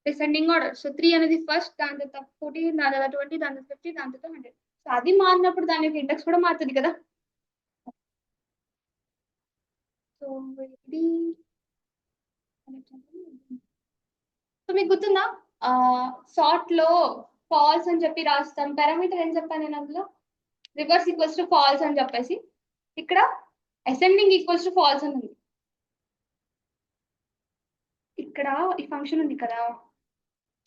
descending order. So 3 అనేది ఫస్ట్, దాని తర్వాత 14, దాని తర్వాత 20, దాని తర్వాత 50, దాని తర్వాత 100. సో అది మారినప్పుడు దాని యొక్క ఇండెక్స్ కూడా మారుతుంది కదా. సో ఇది సో మీకు గుర్తుందా, సార్ట్ లో ఫాల్స్ అని చెప్పి రాస్తాం. పారామీటర్ ఏం చెప్పాను నేను అందులో, రివర్స్ ఈక్వల్స్ టు ఫాల్స్ అని చెప్పేసి. ఇక్కడ అసెండింగ్ ఈక్వల్స్ టు ఫాల్స్ అని ఉంది. ఇక్కడ ఈ ఫంక్షన్ ఉంది కదా,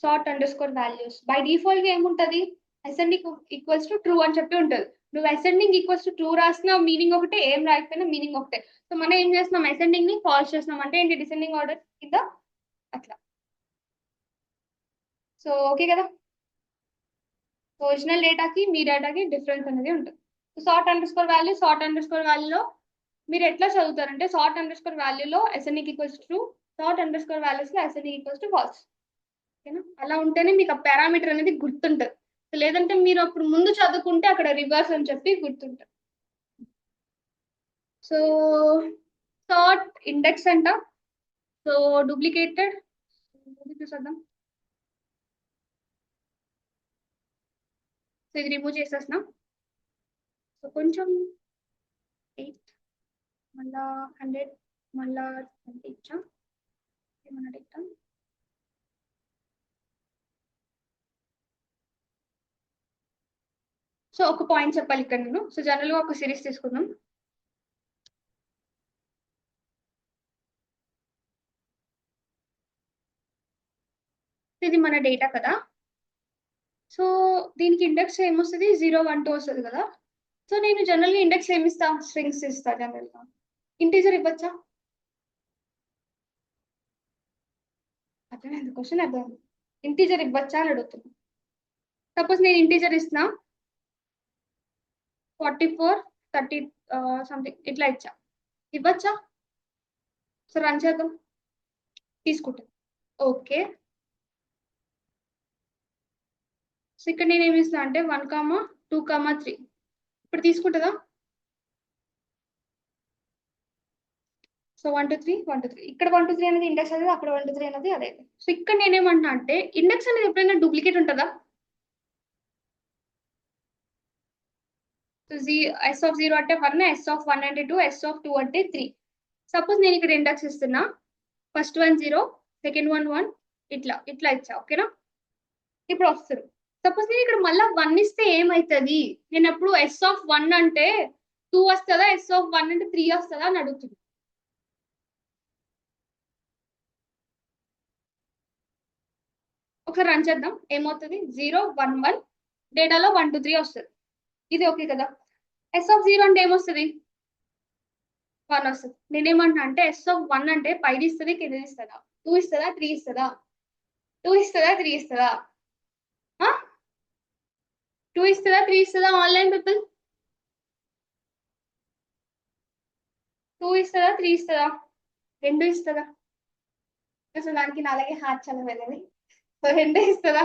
sort under score values. By default గా ఏముంటది, అసెండింగ్ ఈక్వల్స్ టు ట్రూ అని చెప్పి ఉంటుంది. నువ్వు అసెండింగ్ ఈక్వల్స్ టు ట్రూ రాసిన మీనింగ్ ఒకటే, ఏం రాకపోయినా మీనింగ్ ఒకటే. సో మనం ఏం చేస్తున్నాం, అసెండింగ్ ని ఫాల్స్ చేస్తున్నాం అంటే ఏంటి, డిసెండింగ్ ఆర్డర్ కింద అట్లా. సో ఓకే కదా. ఒరిజినల్ డేటాకి మీ డేటాకి డిఫరెన్స్ అనేది ఉంటుంది. Sort under score value, sort under score వాల్యూలో మీరు ఎట్లా చదువుతారంటే, సార్ట్ అండర్ స్కోర్ వాల్యూలో ascending equals to true, sort under score values లో అసెండింగ్ ఈక్వల్స్ టు ఫాల్స్. ఓకేనా, అలా ఉంటేనే మీకు ఆ పారామీటర్ అనేది గుర్తుంటుంది. లేదంటే మీరు అప్పుడు ముందు చదువుకుంటే అక్కడ రివర్స్ అని చెప్పి గుర్తుంటుంది. సో సార్ట్ ఇండెక్స్ అంట. సో డూప్లికేటెడ్ చూసేద్దాం. సో ఇది రిమూవ్ చేసేస్తున్నాం. సో కొంచెం 8, మళ్ళా 100, మళ్ళా 20 ఇచ్చాం. ఏమన్నా ఇద్దాం. సో ఒక పాయింట్ చెప్పాలి ఇక్కడ నేను. సో జనరల్ గా ఒక సిరీస్ తీసుకుందాం. ఇది మన డేటా కదా. సో దీనికి ఇండెక్స్ ఏమొస్తుంది, 0, 1, 2 వస్తుంది కదా. సో నేను జనరల్ గా ఇండెక్స్ ఏమి ఇస్తా, స్ట్రింగ్స్ ఇస్తా జనరల్ గా. ఇంటీజర్ ఇవ్వచ్చా? అర్థమైంది క్వశ్చన్, అర్థమైంది. ఇంటీజర్ ఇవ్వచ్చా అని అడుగుతున్నా. సపోజ్ నేను ఇంటీజర్ ఇస్తున్నా 44, 30 సంథింగ్ ఇట్లా ఇచ్చా, ఇవ్వచ్చా? సో రన్ చేద్దాం, తీసుకుంటా. ఓకే. సో ఇక్కడ నేను ఏమి ఇస్తున్నా అంటే 1, 2, 3. ఇప్పుడు తీసుకుంటుందా? సో 1, 2, 3, 1, 2, 3. ఇక్కడ 1, 2, 3 అనేది ఇండెక్స్ అనేది, అక్కడ 1, 2, 3 అనేది అదే. సో ఇక్కడ నేనేమంటున్నా అంటే, ఇండెక్స్ అనేది ఎప్పుడైనా డూప్లికేట్ ఉంటుందా? సో S0 అంటే 1, S1 అంటే 2, S2 అంటే 3. సపోజ్ నేను ఇక్కడ ఇండెక్స్ ఇస్తున్నా, ఫస్ట్ 1 0, సెకండ్ 1 1, ఇట్లా ఇట్లా ఇచ్చా. ఓకేనా, ఇప్పుడు వస్తుంది. సపోజ్ నేను ఇక్కడ మళ్ళీ 1 ఇస్తే ఏమవుతుంది, నేను ఎప్పుడు S1 అంటే 2 వస్తుందా, S1 అంటే 3 వస్తుందా అని అడుగుతుంది. ఒకసారి రన్ చేద్దాం, ఏమవుతుంది, 0, 1, 1 డేటాలో 1, 2, 3 వస్తుంది. ఇది ఓకే కదా. S0 అంటే ఏమొస్తుంది, 1 వస్తుంది. నేనేమంటున్నా అంటే S1 అంటే పైది ఇస్తుంది, కింద ఇస్తుందా, 2 ఇస్తుందా, 3 ఇస్తుందా, 2 ఇస్తుందా, 3 ఇస్తుందా? 2 ఇస్తుందా 3 ఇస్తుందా ఆన్లైన్ పీపుల్? 2 ఇస్తుందా 3 ఇస్తుందా 2 ఇస్తుందా? అసలు దానికి నా అలాగే హార్ట్ చాలా వెళ్ళదు. సో 2 ఇస్తుందా?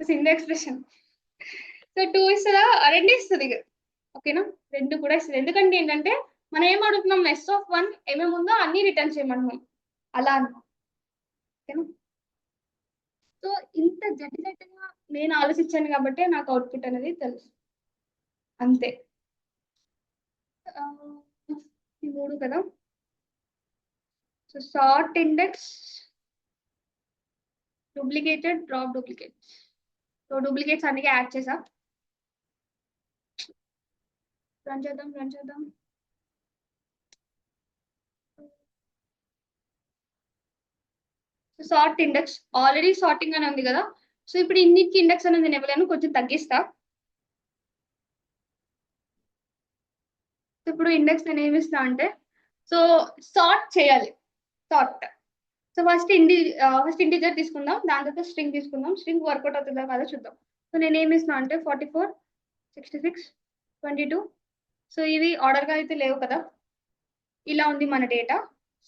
సింగ్ ఎక్స్ప్రెషన్. సో 2 ఇస్తుందా 2 ఇస్తుంది ఇక. ఓకేనా 2 కూడా ఇస్తుంది. ఎందుకంటే ఏంటంటే మనం ఏం అడుగుతున్నాం, S(1) ఏమేమి ఉందో అన్ని రిటర్న్ చేయమంటున్నాం అలా అన్నమాట. ఓకేనా. సో ఇంత జటిలగా నేను ఆలోచించాను కాబట్టి నాకు అవుట్పుట్ అనేది తెలుసు అంతే. ఆ, ఈ 3 కదా. So sort index, duplicated, drop duplicates. So duplicates అన్ని యాడ్ చేసా. రన్ చేద్దాం. So sort index already sorting అని ఉంది కదా. సో ఇప్పుడు ఇన్నిటికి ఇండెక్స్ అనేది నేను ఇవ్వలేను, కొంచెం తగ్గిస్తా. ఇప్పుడు ఇండెక్స్ నేను ఏమి ఇస్తా అంటే, సో సార్ట్ చేయాలి. సార్ట్. సో ఫస్ట్ ఇంటిజర్ తీసుకుందాం, దాని తర్వాత స్ట్రింగ్ తీసుకుందాం. స్ట్రింగ్ వర్కౌట్ అవుతుందా కాదో చూద్దాం. సో నేను ఏమి ఇస్తున్నా అంటే 44, 66, 22. సో ఇవి ఆర్డర్గా అయితే లేవు కదా, ఇలా ఉంది మన డేటా.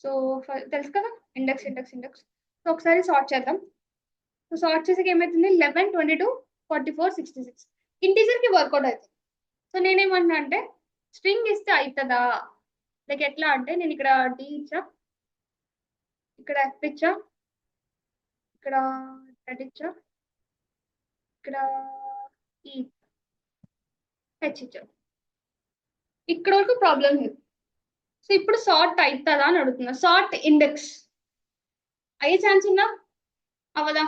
సో తెలుసు కదా ఇండెక్స్. సో ఒకసారి సార్ట్ చేద్దాం. సో సార్ట్ చేసాక ఏమవుతుంది, 11, 22, 44, 66 ఇంటీజర్కి వర్కౌట్ అవుతుంది. సో నేనేమన్నా అంటే స్ట్రింగ్ ఇస్తే అవుతుందా, లైక్ ఎట్లా అంటే నేను ఇక్కడ డి ఇచ్చా, ఇక్కడ ఎఫ్ ఇచ్చా, ఇక్కడ రెడ్ ఇచ్చా, ఇక్కడ ఈ హెచ్ ఇచ్చా. ఇక్కడ వరకు ప్రాబ్లం లేదు. సో ఇప్పుడు సార్ట్ అవుతుందా అని అడుగుతున్నా. సార్ట్ ఇండెక్స్ అయ్యే ఛాన్స్ ఉందా, అవదా?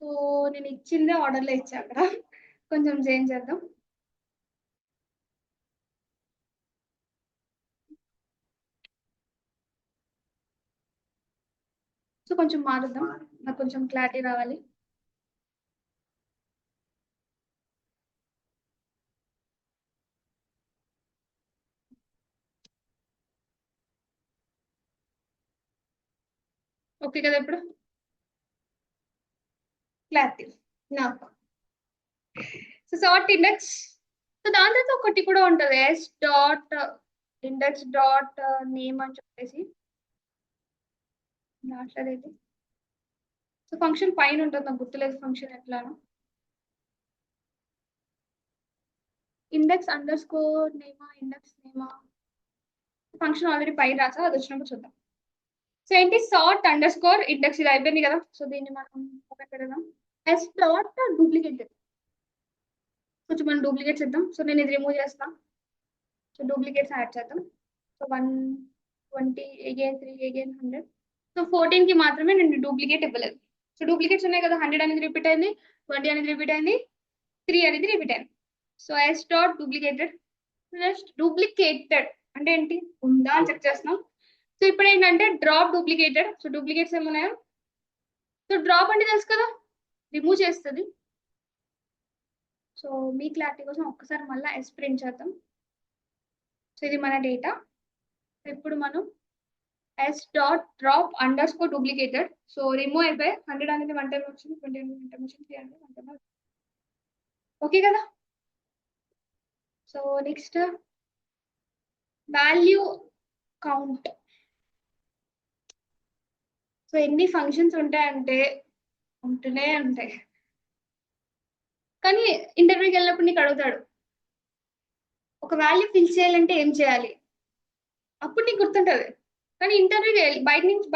సో నేను ఇచ్చిందే ఆర్డర్లో ఇచ్చా అక్కడ, కొంచెం చేంజ్ చేద్దాం. సో కొంచెం మారుద్దాం, నాకు కొంచెం క్లారిటీ రావాలి. ఓకే కదా ఇప్పుడు క్లారిటీ నాకు. So sort index. సో దాని తర్వాత ఒకటి కూడా ఉంటుంది, S dot index dot name అని చెప్పేసి మాట్లాడేది. సో ఫంక్షన్ పైన ఉంటుంది, నాకు గుర్తులేదు ఫంక్షన్ ఎట్లానో. ఇండెక్స్ అండర్ స్కోర్ నేమా ఫంక్షన్ ఆల్రెడీ పైన రాసా, అది వచ్చినప్పుడు చూద్దాం. సో ఏంటి సార్ట్ అండర్ స్కోర్ ఇండెక్స్, ఇది అయిపోయింది కదా. సో దీన్ని మనం పెడదాం ఎస్ డాట్ డూప్లికేట్. కొంచెం మనం డూప్లికేట్స్ ఇద్దాం. సో నేను ఇది రిమూవ్ చేస్తాను. సో డూప్లికేట్స్ యాడ్ చేద్దాం. So 120 again 3 again 100. సో 14 కి మాత్రమే నేను డూప్లికేట్ ఇవ్వలేదు. సో డూప్లికేట్స్ ఉన్నాయి కదా, 100 అనేది రిపీట్ అయింది, 20 అనేది రిపీట్ అయింది, 3 అనేది రిపీట్ అయింది. So S dot duplicated. Next duplicated అంటే ఏంటి ఉందా అని చెక్ చేస్తున్నాం. సో ఇప్పుడు ఏంటంటే డ్రాప్ డూప్లికేటెడ్. సో డూప్లికేట్స్ ఏమున్నాయో, సో డ్రాప్ అంటే తెలుసు కదా, రిమూవ్ చేస్తుంది. సో మీ క్లారిటీ కోసం ఒక్కసారి మళ్ళీ ఎస్ ప్రింట్ చేద్దాం. సో ఇది మన డేటా. ఇప్పుడు మనం S dot drop under score duplicated. So remove అయిపోయి 100 అనేది 1 టైం వచ్చింది, 20 అనేది 1 టైం వచ్చింది, 3 అనేది 1 టైం. ఓకే కదా. So next value count. So ఎన్ని ఫంక్షన్స్ ఉంటాయంటే ఉంటూనే ఉంటాయి. కానీ ఇంటర్వ్యూకి వెళ్ళినప్పుడు నీకు అడుగుతాడు, ఒక వాల్యూ ఫిల్ చేయాలంటే ఏం చేయాలి, అప్పుడు నీకు గుర్తుంటది. కానీ ఇంటర్వ్యూకి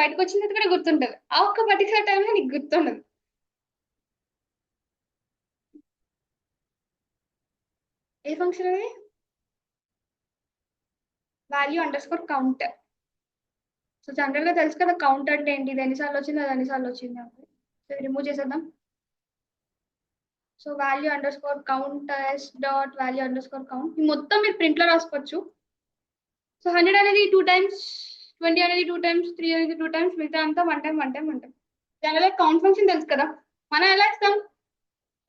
బయటకు వచ్చిన తర్వాత కూడా గుర్తుంటది, ఆ ఒక్క పర్టికులర్ టైంలో నీకు గుర్తుండదు. ఏ ఫంక్షన్ అది, value under score count. So general గా తెలుసు కదా కౌంట్ అంటే ఏంటి, ఇది ఎన్నిసార్లు వచ్చింది, అది ఎన్నిసార్లు వచ్చింది అంటే. సో రిమూవ్ చేసేద్దాం. So value under score count S dot value under score count. ఈ మొత్తం మీరు ప్రింట్ లో రాసుకోవచ్చు. సో 100 అనేది 2 టైమ్స్, 20 అనేది 2 టైమ్స్, 3 అనేది 2 టైమ్స్, మిగతా అంతా 1 టైం 1 టైం 1 టైం. జనరల్ గా కౌంట్ ఫంక్షన్ తెలుసు కదా, మనం ఎలా ఇస్తాం,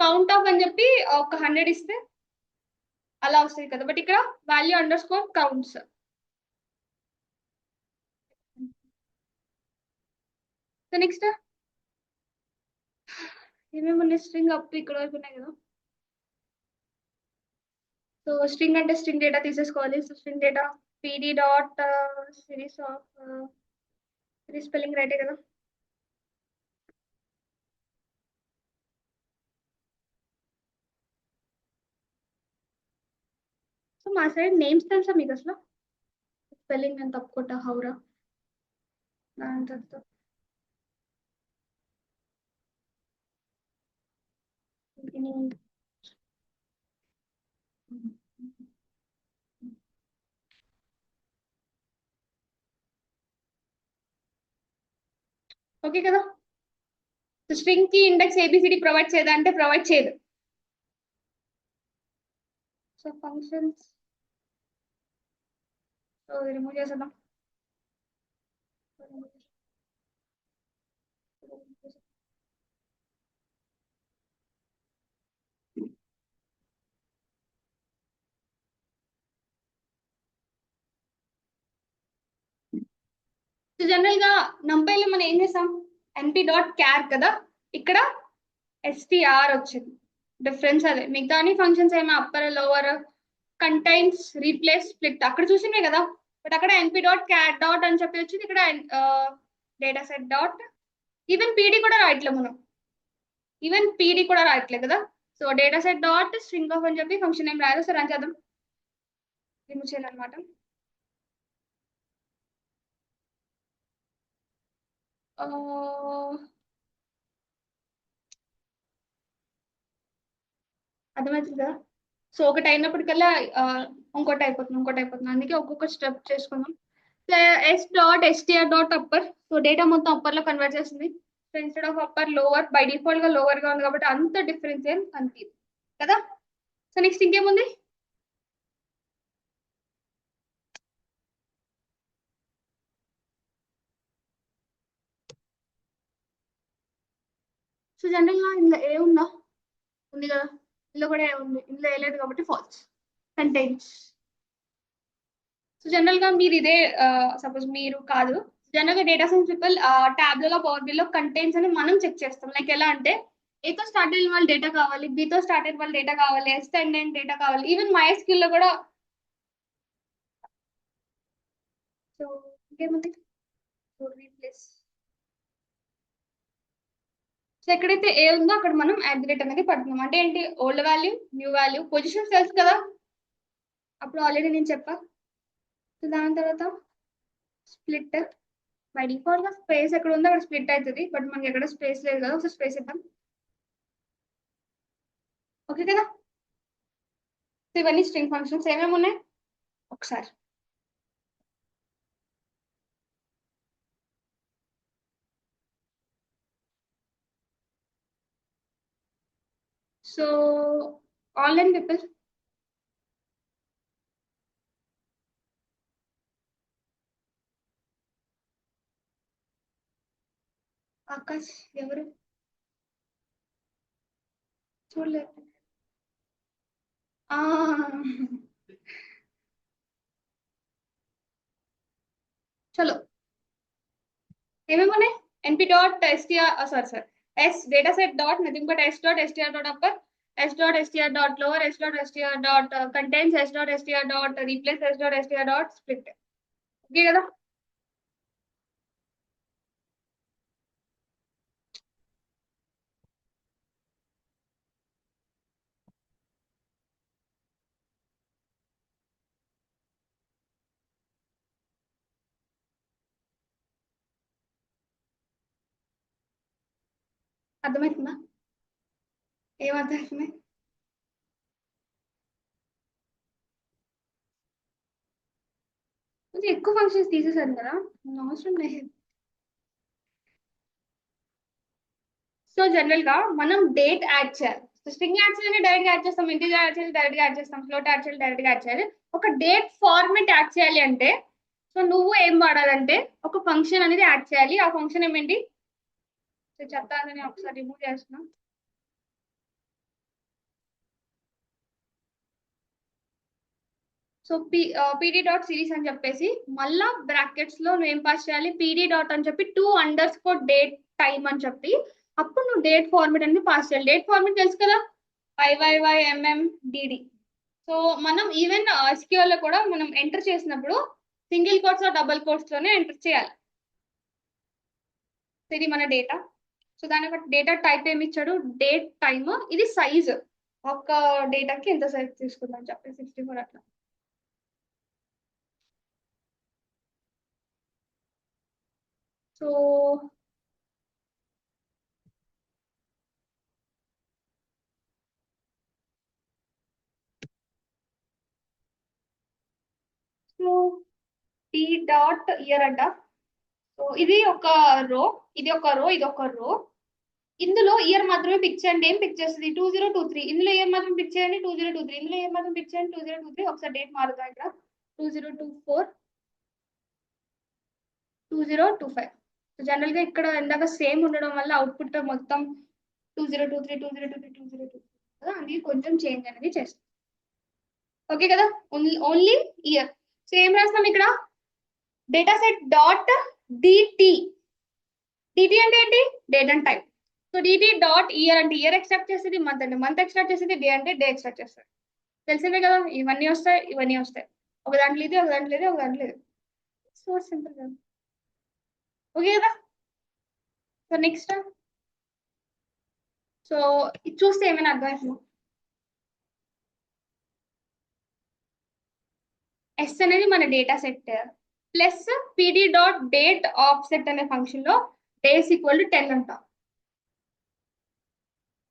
కౌంట్ ఆఫ్ అని చెప్పి ఒక 100 ఇస్తే అలా వస్తుంది కదా. బట్ ఇక్కడ value under score counts. So next ఏమేమి ఉన్నాయి, స్ట్రింగ్ అప్ ఇక్కడ వరకు ఉన్నాయి కదా. సో స్ట్రింగ్ అంటే స్ట్రింగ్ డేటా తీసేసుకోవాలి. So string data pd dot series of series spelling రైటే కదా. సో మా సైడ్ నేమ్స్ తెలుసా మీకు అసలు? స్పెల్లింగ్ నేను తప్పుకుంటా హౌరా దాని తర్వాత ఓకే కదా. సో స్ట్రింగ్ కి ఇండెక్స్ ఏబిసిడి ప్రొవైడ్ చేయదా అంటే ప్రొవైడ్ చేయదు. సో ఫంక్షన్స్ సో రిమూవ్ చేసేద్దాం. సో జనరల్ గా నంపైలో మనం ఏం చేసాం, np డాట్ క్యార్ కదా, ఇక్కడ str వచ్చింది. డిఫరెన్స్ అదే, మిగతా అన్ని ఫంక్షన్స్ ఏమో upper lower contains replace split అక్కడ చూసినవే కదా. బట్ అక్కడ np డాట్ క్యాట్ డాట్ అని చెప్పి వచ్చింది, ఇక్కడ data set dot. Even PD కూడా రాయట్లేదు మనం, ఈవెన్ పీడీ కూడా రాయట్లేదు కదా. So data set dot string of అని చెప్పి ఫంక్షన్ ఏం రాయాలి. సో రన్ చేద్దాం, రిమూవ్ చేయాలన్నమాట. అర్థమవుతుంది కదా. సో ఒకటి అయినప్పటికల్లా ఇంకోటి అయిపోతుంది, ఇంకోటి అయిపోతుంది. అందుకే ఒక్కొక్క స్టెప్ చేసుకుందాం. Yes dot STR dot upper, so data మొత్తం అప్పర్ లో కన్వర్ట్ చేస్తుంది. So instead of upper lower, by default గా లోవర్ గా ఉంది కాబట్టి అంత డిఫరెన్స్ ఏం కనిపించదు కదా. సో నెక్స్ట్ ఇంకేముంది, సో జనరల్ గా ఇందులో ఏ ఉందా, ఉంది కదా. ఇందులో కూడా ఏ ఉంది, ఇందులో ఏ లేదు కాబట్టి ఫాల్స్ కంటైన్స్. సో జనరల్ గా మీరు ఇదే సపోజ్ మీరు కాదు, జనరల్ గా డేటా సైన్స్ పీపుల్ టాబ్లలో పవర్ బిల్ లో కంటైన్స్ అని మనం చెక్ చేస్తాం. లైక్ ఎలా అంటే ఏతో స్టార్ట్ అయిన వాళ్ళు డేటా కావాలి, బితో స్టార్ట్ అయిన వాళ్ళు డేటా కావాలి, ఎస్ అండ్ ఎన్ డేటా కావాలి. ఈవెన్ MySQL లో కూడా. సో ఇంకేముంది, సో రీప్లేస్. సో ఎక్కడైతే ఏ ఉందో అక్కడ మనం @ అనేది పడుతున్నాం. అంటే ఏంటి, old value new value position తెలుసు కదా, అప్పుడు ఆల్రెడీ నేను చెప్పా. సో దాని తర్వాత స్ప్లిట్, బై డిఫాల్ట్ గా స్పేస్ ఎక్కడ ఉందో అక్కడ స్ప్లిట్ అవుతుంది. బట్ మనకి ఎక్కడ స్పేస్ లేదు కదా, ఒకసారి స్పేస్ ఇద్దాం. ఓకే కదా. సో ఇవన్నీ స్ట్రింగ్ ఫంక్షన్స్ ఏమేమి ఉన్నాయి ఒకసారి. సో ఆన్లైన్ పీపుల్, ఆకాష్ ఎవరు చూడలేదు. ఆ చలో ఏమేమి ఉన్నాయి, np dot STR sorry S data set dot nothing but S dot STR dot upper, S dot STR dot lower, S dot STR dot contains, S dot STR dot replace, S dot STR dot split. Okay కదా. అర్థమవుతుందా, ఏమర్థమవుతుంది. కొంచెం ఎక్కువ functions తీసేసాను కదా, అవసరం లేదు. So general గా మనం డేట్ యాడ్ చేయాలి. స్ట్రింగ్ యాడ్ చేయాలి డైరెక్ట్ యాడ్ చేస్తాం, ఇంటీజర్ యాడ్ చేయాలి డైరెక్ట్ యాడ్ చేస్తాం, ఫ్లోట్ యాడ్ చేయాలి డైరెక్ట్ యాడ్ చేయాలి. ఒక డేట్ ఫార్మెట్ యాడ్ చేయాలి అంటే సో నువ్వు ఏం వాడాలంటే ఒక ఫంక్షన్ అనేది యాడ్ చేయాలి. ఆ ఫంక్షన్ ఏమేంటి, సో చెప్తానని ఒకసారి రిమూవ్ చేస్తున్నా. So so PD dot series అని చెప్పేసి మళ్ళా బ్రాకెట్స్ లో నువ్వు ఏం పాస్ చేయాలి, పీడీ డాట్ అని చెప్పి 2_డేట్ టైమ్ అని చెప్పి అప్పుడు నువ్వు డేట్ ఫార్మేట్ అనేది పాస్ చేయాలి. డేట్ ఫార్మేట్ తెలుసు కదా, YYYMMDD. సో మనం ఈవెన్ SQL లో కూడా మనం ఎంటర్ చేసినప్పుడు సింగిల్ కోట్స్ డబుల్ కోట్స్ లోనే ఎంటర్ చేయాలి. సో ఇది మన డేటా. సో దాని బట్టి డేటా టైప్ ఏమి ఇచ్చాడు, డేట్ టైమ్, ఇది సైజ్ ఒక డేటాకి ఎంత సైజ్ తీసుకుందాం చెప్పి 64 అట్లా. So so T dot year అంట. సో ఇది ఒక రో, ఇది ఒక రో, ఇది ఒక రో. ఇందులో ఇయర్ మాత్రమే పిక్ చేయండి. ఏం పిక్ చేస్తుంది, 2023. ఇందులో ఇయర్ మాత్రం పిక్ చేయండి 2023. ఇందులో ఇయర్ మాత్రం పిక్ చేయండి 2023. ఒకసారి డేట్ మారుతా ఇక్కడ 2024 2025. జనరల్ గా ఇక్కడ ఇందాక సేమ్ ఉండడం వల్ల అవుట్పుట్ మొత్తం 2023 2023 2023 కదా, అందుకే కొంచెం చేంజ్ అనేది చేస్తాం. ఓకే కదా, ఓన్లీ ఇయర్. సో ఏం రాస్తాం ఇక్కడ, data set dot DT. DT అంటే ఏంటి, date and time. So DT dot year అంటే ఇయర్ ఎక్స్ట్రాక్ట్ చేసేది, మంత్ అంటే మంత్ ఎక్స్ట్రాక్ట్ చేసేది, డే అంటే డే ఎక్స్ట్రాక్ట్ చేస్తుంది. తెలిసిందే కదా, ఇవన్నీ వస్తాయి ఇవన్నీ వస్తాయి, ఒక దాంట్లో ఇది ఒక దాంట్లో ఇది ఒక దాంట్లో ఇది. సో సింపుల్ కదా. ఓకే కదా. సో నెక్స్ట్, సో ఇది చూస్తే ఏమైనా అర్థమవుతుందా, ఎస్ అనేది మన data set plus PD dot date offset అనే ఫంక్షన్ లో డేస్ ఈక్వల్ టు 10 అంటాం.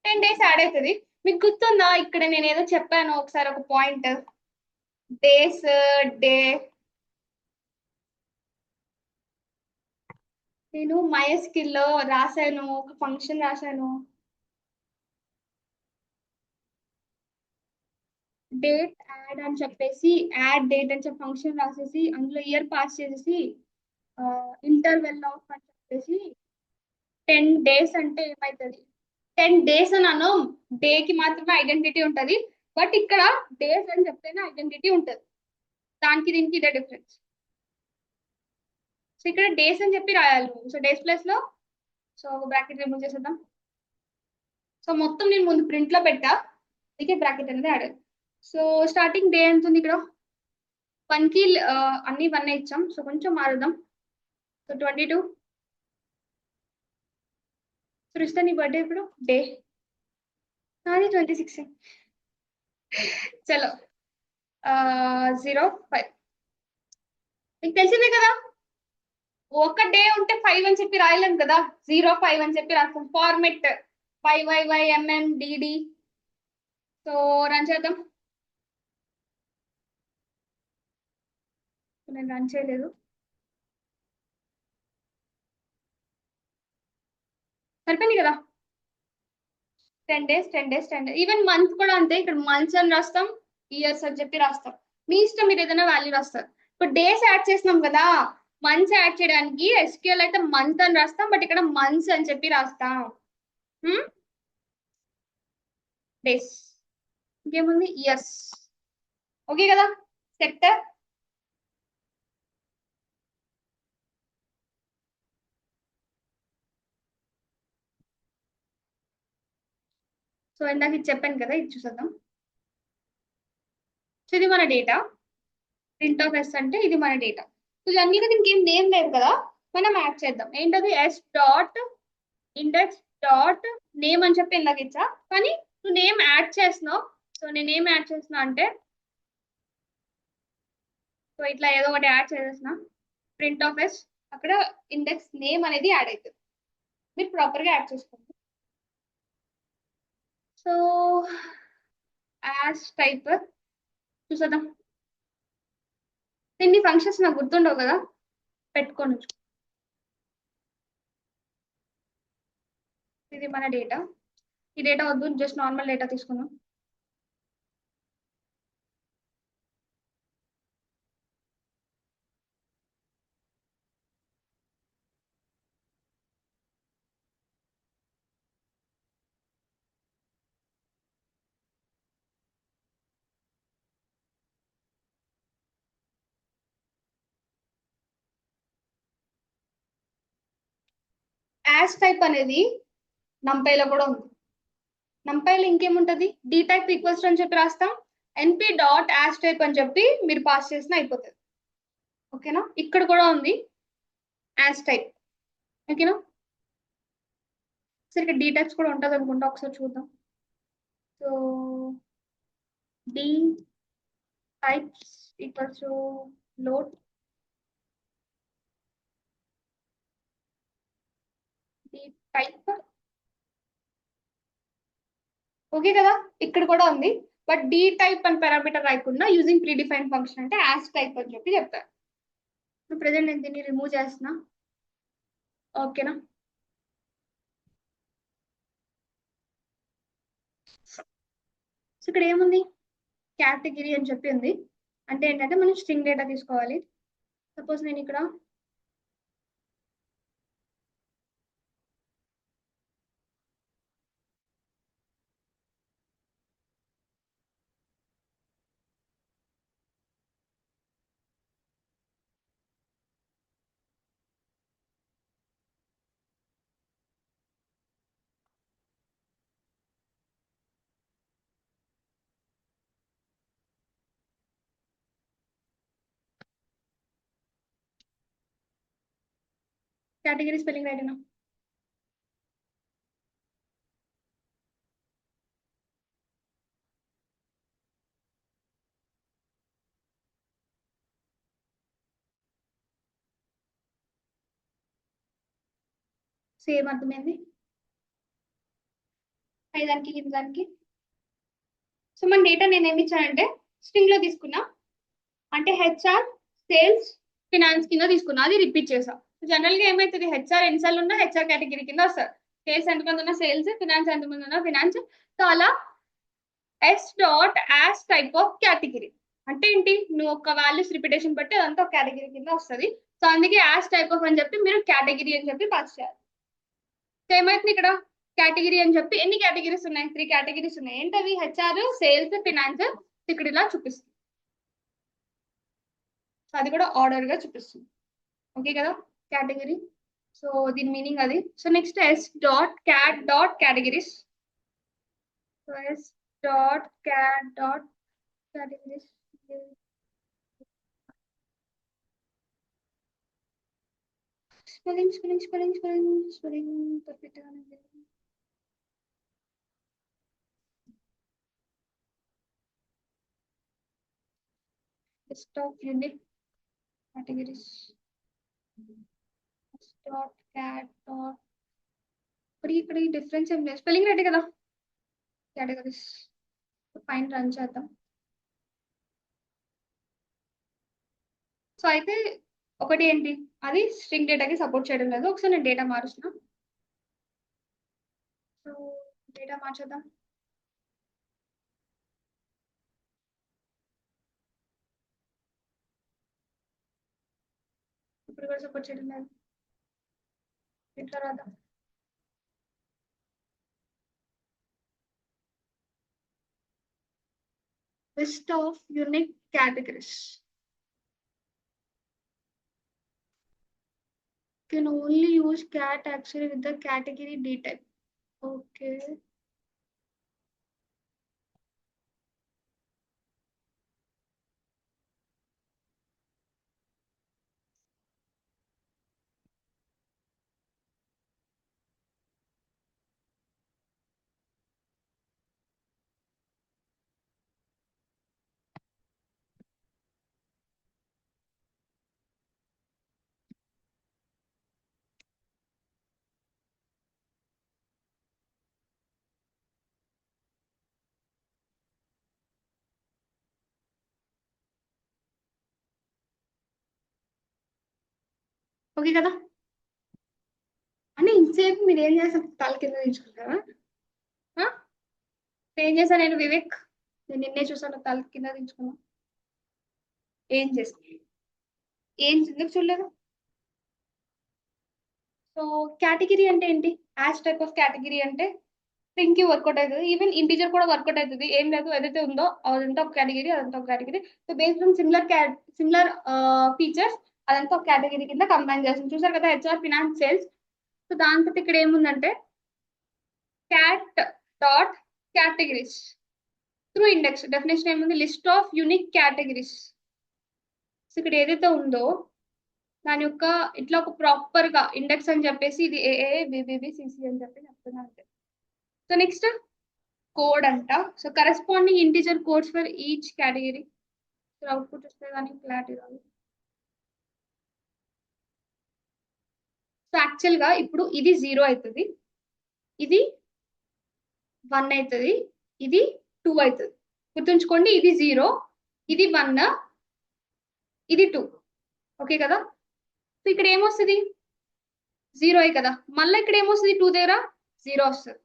10 డేస్ యాడ్ అవుతుంది. మీకు గుర్తుందా, ఇక్కడ నేను ఏదో చెప్పాను ఒకసారి ఒక పాయింట్, డేస్ డే. నేను MySQL లో రాశాను, ఒక ఫంక్షన్ రాశాను, డేట్ యాడ్ అని చెప్పేసి, యాడ్ డేట్ అని చెప్పి ఫంక్షన్ రాసేసి అందులో ఇయర్ పాస్ చేసేసి ఇంటర్వెల్ ఆఫ్ అని చెప్పేసి 10 డేస్ అంటే ఏమవుతుంది, 10 డేస్ అని అనం, డే కి మాత్రమే ఐడెంటిటీ ఉంటది, బట్ ఇక్కడ డేస్ అని చెప్తేనే ఐడెంటిటీ ఉంటది. దానికి దీనికి ఇదే డిఫరెన్స్. సో ఇక్కడ డేస్ అని చెప్పి రాయాలి. సో డేస్ ప్లేస్ లో సో ఒక బ్రాకెట్ రిమూవ్ చేసేద్దాం. సో మొత్తం నేను ముందు ప్రింట్ లో పెట్టా, అందుకే బ్రాకెట్ అనేది ఆడాలి. సో స్టార్టింగ్ డే ఎంత ఉంది ఇక్కడ, 1 కి అన్ని 1 ఇచ్చాం. సో కొంచెం మారుదాం. సో 22. సో రిస్తా నీ బర్త్డే ఇప్పుడు, డే నాది 26. చలో 05. మీకు తెలిసిందే కదా, ఒక డే ఉంటే 5 అని చెప్పి రాయలేం కదా, 05 అని చెప్పి రాస్తాం. Format YYYMMDD. సో రన్ చేద్దాం. నేను రన్ చేయలేదు, సరిపోయింది కదా. 10 days 10 days 10 days. Even month కూడా అంతే, ఇక్కడ మంత్స్ అని రాస్తాం, ఇయర్స్ అని చెప్పి రాస్తాం. మీ ఇష్టం, మీరు ఏదైనా వాల్యూ రాస్తారు. ఇప్పుడు డేస్ యాడ్ చేసినాం కదా, మంత్స్ యాడ్ చేయడానికి SQL అయితే మంత్ అని రాస్తాం, బట్ ఇక్కడ మంత్స్ అని చెప్పి రాస్తాం. డేస్, ఇంకేముంది ఇయర్స్. ఓకే కదా, సెట్. సో ఇందాక ఇది చెప్పాను కదా, ఇది చూసేద్దాం. సో ఇది మన డేటా, ప్రింట్ ఆఫ్ ఎస్ అంటే ఇది మన డేటా. సో జనరల్గా దీనికి ఏం నేమ్ లేదు కదా, మనం యాడ్ చేద్దాం. ఏంటది, S dot index dot name అని చెప్పి ఇందాక ఇచ్చా, కానీ నువ్వు నేమ్ యాడ్ చేస్తున్నావు. సో నేను నేమ్ యాడ్ చేస్తున్నా అంటే, సో ఇట్లా ఏదో ఒకటి యాడ్ చేసేసిన, ప్రింట్ ఆఫ్ ఎస్, అక్కడ ఇండెక్స్ నేమ్ అనేది యాడ్ అవుతుంది. మీరు ప్రాపర్గా యాడ్ చేసుకోండి. సో యాజ్ టైప్ చూసేద్దాం. ఇన్ని ఫంక్షన్స్ నాకు గుర్తుండవు కదా, పెట్టుకోను. ఇది మన డేటా, ఈ డేటా వద్దు, జస్ట్ నార్మల్ డేటా తీసుకుందాం. యాష్ టైప్ అనేది నంపైలో కూడా ఉంది. నంపైలో ఇంకేముంటది, డి టైప్ ఈక్వల్స్ అని చెప్పి రాస్తాం, ఎన్పి డాట్ యాష్ టైప్ అని చెప్పి మీరు పాస్ చేసిన అయిపోతుంది. ఓకేనా, ఇక్కడ కూడా ఉంది యాష్ టైప్. ఓకేనా, సరే ఇక్కడ డి టైప్స్ కూడా ఉంటుంది అనుకుంటా, ఒకసారి చూద్దాం. So D types equals to load D type. Okay కదా, ఇక్కడ కూడా ఉంది. బట్ డి టైప్ అని పారామీటర్ రాయకుండా యూజింగ్ ప్రీ డిఫైన్ ఫంక్షన్ అంటే యాష్ టైప్ అని చెప్పి చెప్తారు. ఇప్పుడు ప్రెసెంట్ నేను దీన్ని రిమూవ్ చేస్తున్నా. ఓకేనా, సో ఇక్కడ ఏముంది, కేటగిరీ అని చెప్పి ఉంది. అంటే ఏంటంటే మనం స్ట్రింగ్ డేటా తీసుకోవాలి. సపోజ్ నేను ఇక్కడ కేటగిరీ స్పెల్లింగ్ రాయటనా, సేమ్ అర్థమైంది దానికి దానికి. సో మన డేటా నేను ఏమి ఇచ్చానంటే స్ట్రింగ్ లో తీసుకున్నా, అంటే హెచ్ఆర్ సేల్స్ ఫినాన్స్ కింద తీసుకున్నా, అది రిపీట్ చేసా. జనరల్ గా ఏమైతుంది, హెచ్ఆర్ ఎన్నిసార్లు ఉన్నా హెచ్ఆర్ కేటగిరీ కింద వస్తారు, సేల్స్ ఎంతమంది ఉన్నా సేల్స్, ఫినాన్స్ ఎంతమంది ఉన్నా ఫినాన్స్. సో అలా S dot as type of category అంటే ఏంటి, నువ్వు ఒక వాల్యూస్ రిపిటేషన్ బట్టి అదంతా ఒక కేటగిరీ కింద వస్తుంది. సో అందుకే యాస్ టైప్ ఆఫ్ అని చెప్పి మీరు కేటగిరీ అని చెప్పి పాస్ చేయాలి. సో ఏమైతుంది ఇక్కడ కేటగిరీ అని చెప్పి ఎన్ని కేటగిరీస్ ఉన్నాయి, 3 కేటగిరీస్ ఉన్నాయి. ఏంటవి, హెచ్ఆర్ సేల్స్ ఫినాన్స్. ఇక్కడ ఇలా చూపిస్తుంది, సో అది కూడా ఆర్డర్ గా చూపిస్తుంది. ఓకే కదా కేటగిరీ. సో దీని మీనింగ్ అది. So next S dot cat dot categories. So S dot cat dot categories. Spelling perfect గా ఉంది. List of unique categories dot cat dot. ఇక్కడ ఈ డిఫరెన్స్ ఏం లేదు, స్పెల్లింగ్ రైట్ కదా కేటగిరీస్. పైన రన్ చేద్దాం. సో అయితే ఒకటి ఏంటి, అది స్ట్రింగ్ డేటాకి సపోర్ట్ చేయడం లేదు. ఒకసారి నేను డేటా మారుస్తున్నా. సో డేటా మార్చేద్దాం. ఇప్పుడు కూడా సపోర్ట్ చేయడం లేదు. ఇట్లా రాద్దాం. List of unique categories can only use cat actually with the category D type. Okay. Okay కదా, అని ఇంతసేపు మీరు ఏం చేస్తారు, తల కింద దించుకుంటారా? ఏం చేశాను నేను వివేక్, నేను నిన్నే చూసాను తల కింద దించుకున్నా. ఏం చేస్తాను, ఏం ఎందుకు చూడలేదు? సో కేటగిరీ అంటే ఏంటి, యాష్ టైప్ ఆఫ్ కేటగిరీ అంటే స్ట్రింగ్ కి వర్కౌట్ అవుతుంది, ఈవెన్ ఇంటీజర్ కూడా వర్కౌట్ అవుతుంది. ఏం లేదు, ఏదైతే ఉందో అదంతా ఒక కేటగిరీ, అదంతా ఒక category. So based on similar features అదంతా ఒక కేటగిరీ కింద కంబైన్ చేస్తుంది. చూసారు కదా, హెచ్ఆర్ ఫినాన్స్ సేల్స్. సో దాని తర్వాత ఇక్కడ ఏముందంటే cat dot categories through index. Definition ఏముంది, list of unique categories. So ఇక్కడ ఏదైతే ఉందో దాని యొక్క ఇట్లా ఒక ప్రాపర్ గా ఇండెక్స్ అని చెప్పేసి ఇది ఏఏ బిబిబి సిసి అని చెప్పి చెప్తున్నా అంతే. సో నెక్స్ట్ కోడ్ అంట. So corresponding integer codes for each category. So output వస్తే కానీ క్లారిటీ రాదు. సో యాక్చువల్ గా ఇప్పుడు ఇది 0 అవుతుంది, ఇది 1 అవుతుంది, ఇది 2 అవుతుంది. గుర్తుంచుకోండి, ఇది 0, ఇది 1, ఇది 2. ఓకే కదా. సో ఇక్కడ ఏమొస్తుంది, 0 కదా. మళ్ళీ ఇక్కడ ఏమొస్తుంది, 2 దగ్గర 0 వస్తుంది.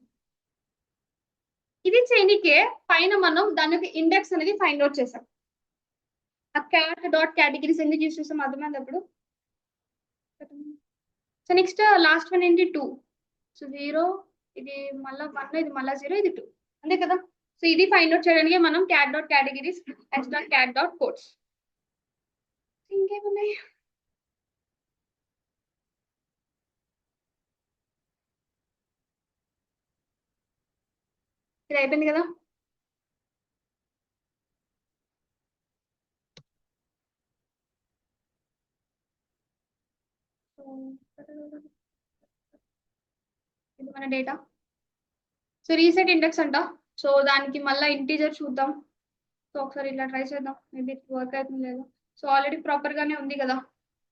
ఇది చేయనికే పైన మనం దాని యొక్క ఇండెక్స్ అనేది ఫైండ్ అవుట్ చేసాం. ఆ క్యాట్ డాట్ కేటగిరీస్ ఎందుకు యూస్ చేస్తాం అర్థమైంది అప్పుడు. సో నెక్స్ట్ లాస్ట్ వన్ ఏంటి, 2. సో 0, ఇది మళ్ళీ 1, ఇది మళ్ళీ 0, ఇది 2, అంతే కదా. సో ఇది ఫైండ్ అవుట్ చేయడానికి మనం cat dot categories S dot cat dot codes. ఇంకేమున్నాయి, ఇది అయిపోయింది కదా. ఇది మన డేటా. సో రీసెట్ ఇండెక్స్ అంట. సో దానికి మళ్ళీ ఇంటీజర్ చూద్దాం. సో ఒకసారి ఇట్లా ట్రై చేద్దాం, మేబీ వర్క్ అవుతుంది లేదు. సో ఆల్రెడీ ప్రాపర్ గానే ఉంది కదా,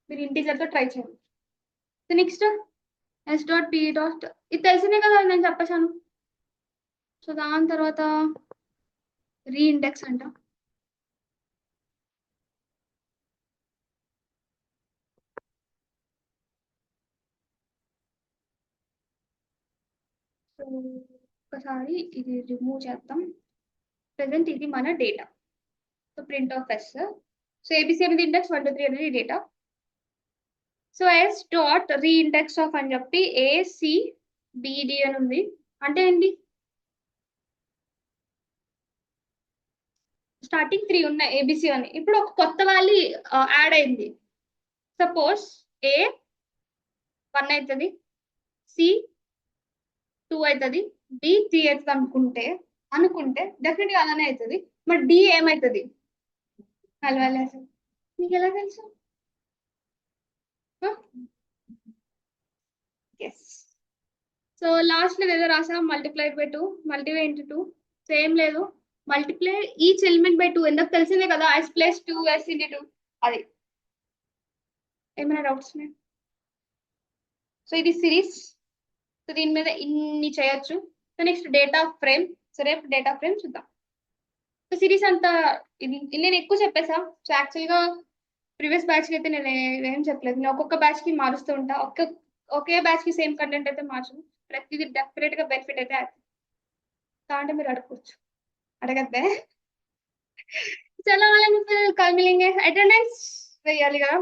మీరు ఇంటీజర్ తో ట్రై చేయండి. So next S dot P dot, ఇది తెలిసిందే కదా నేను చెప్పేశాను. సో దాని తర్వాత రీ ఇండెక్స్ అంట. సో ఒకసారి ఇది రిమూవ్ చేద్దాం. ప్రెసెంట్ ఇది మన data. So print of S. So ABC అనేది ఇండెక్స్, 1 2 3 అనేది data. So S dot reindex of అని చెప్పి ఏసిబిడి అని ఉంది. అంటే ఏంటి, స్టార్టింగ్ 3 ఉన్నాయి ఏబిసి అని. ఇప్పుడు ఒక కొత్త వాల్యూ యాడ్ అయింది. సపోజ్ ఏ 1 అవుతుంది, సి 2 అవుతుంది, బి 3 అవుతుంది అనుకుంటే డెఫినెట్ గా అలానే అవుతుంది. మరి డి ఏమవుతుంది, కలవాలి అసలు మీకు ఎలా తెలుసు. ఎస్. సో లాస్ట్ లో ఏదో రాసా, multiplied by 2, multiply into 2. Same లేదు, మల్టిప్లై ఈచ్ ఎలిమెంట్ బై 2. ఎందుకు తెలిసిందే కదా, ఎస్ ప్లస్ 2 ఎస్ ఇంటూ 2. అది ఏమైనా డౌట్స్ ఉన్నాయి. సో ఇది సిరీస్. సో దీని మీద ఇన్ని చేయొచ్చు. So next data frame. So రేపు డేటా ఫ్రేమ్ చూద్దాం. సో సిరీస్ అంతా ఇది నేను ఎక్కువ చెప్పేసా. సో యాక్చువల్ గా ప్రీవియస్ బ్యాచ్ కి అయితే నేను ఏం చెప్పలేదు, నేను ఒక్కొక్క బ్యాచ్ కి మారుస్తూ ఉంటా. ఒకే బ్యాచ్ కి సేమ్ కంటెంట్ అయితే మార్చను. ప్రతిదీ డెఫినెట్ గా బెనిఫిట్ అయితే కావాలంటే మీరు అడగచ్చు, అడగద్దే. చలో వాళ్ళని కల్ మిలేంగే. అటెండెన్స్ వేయాలి కదా.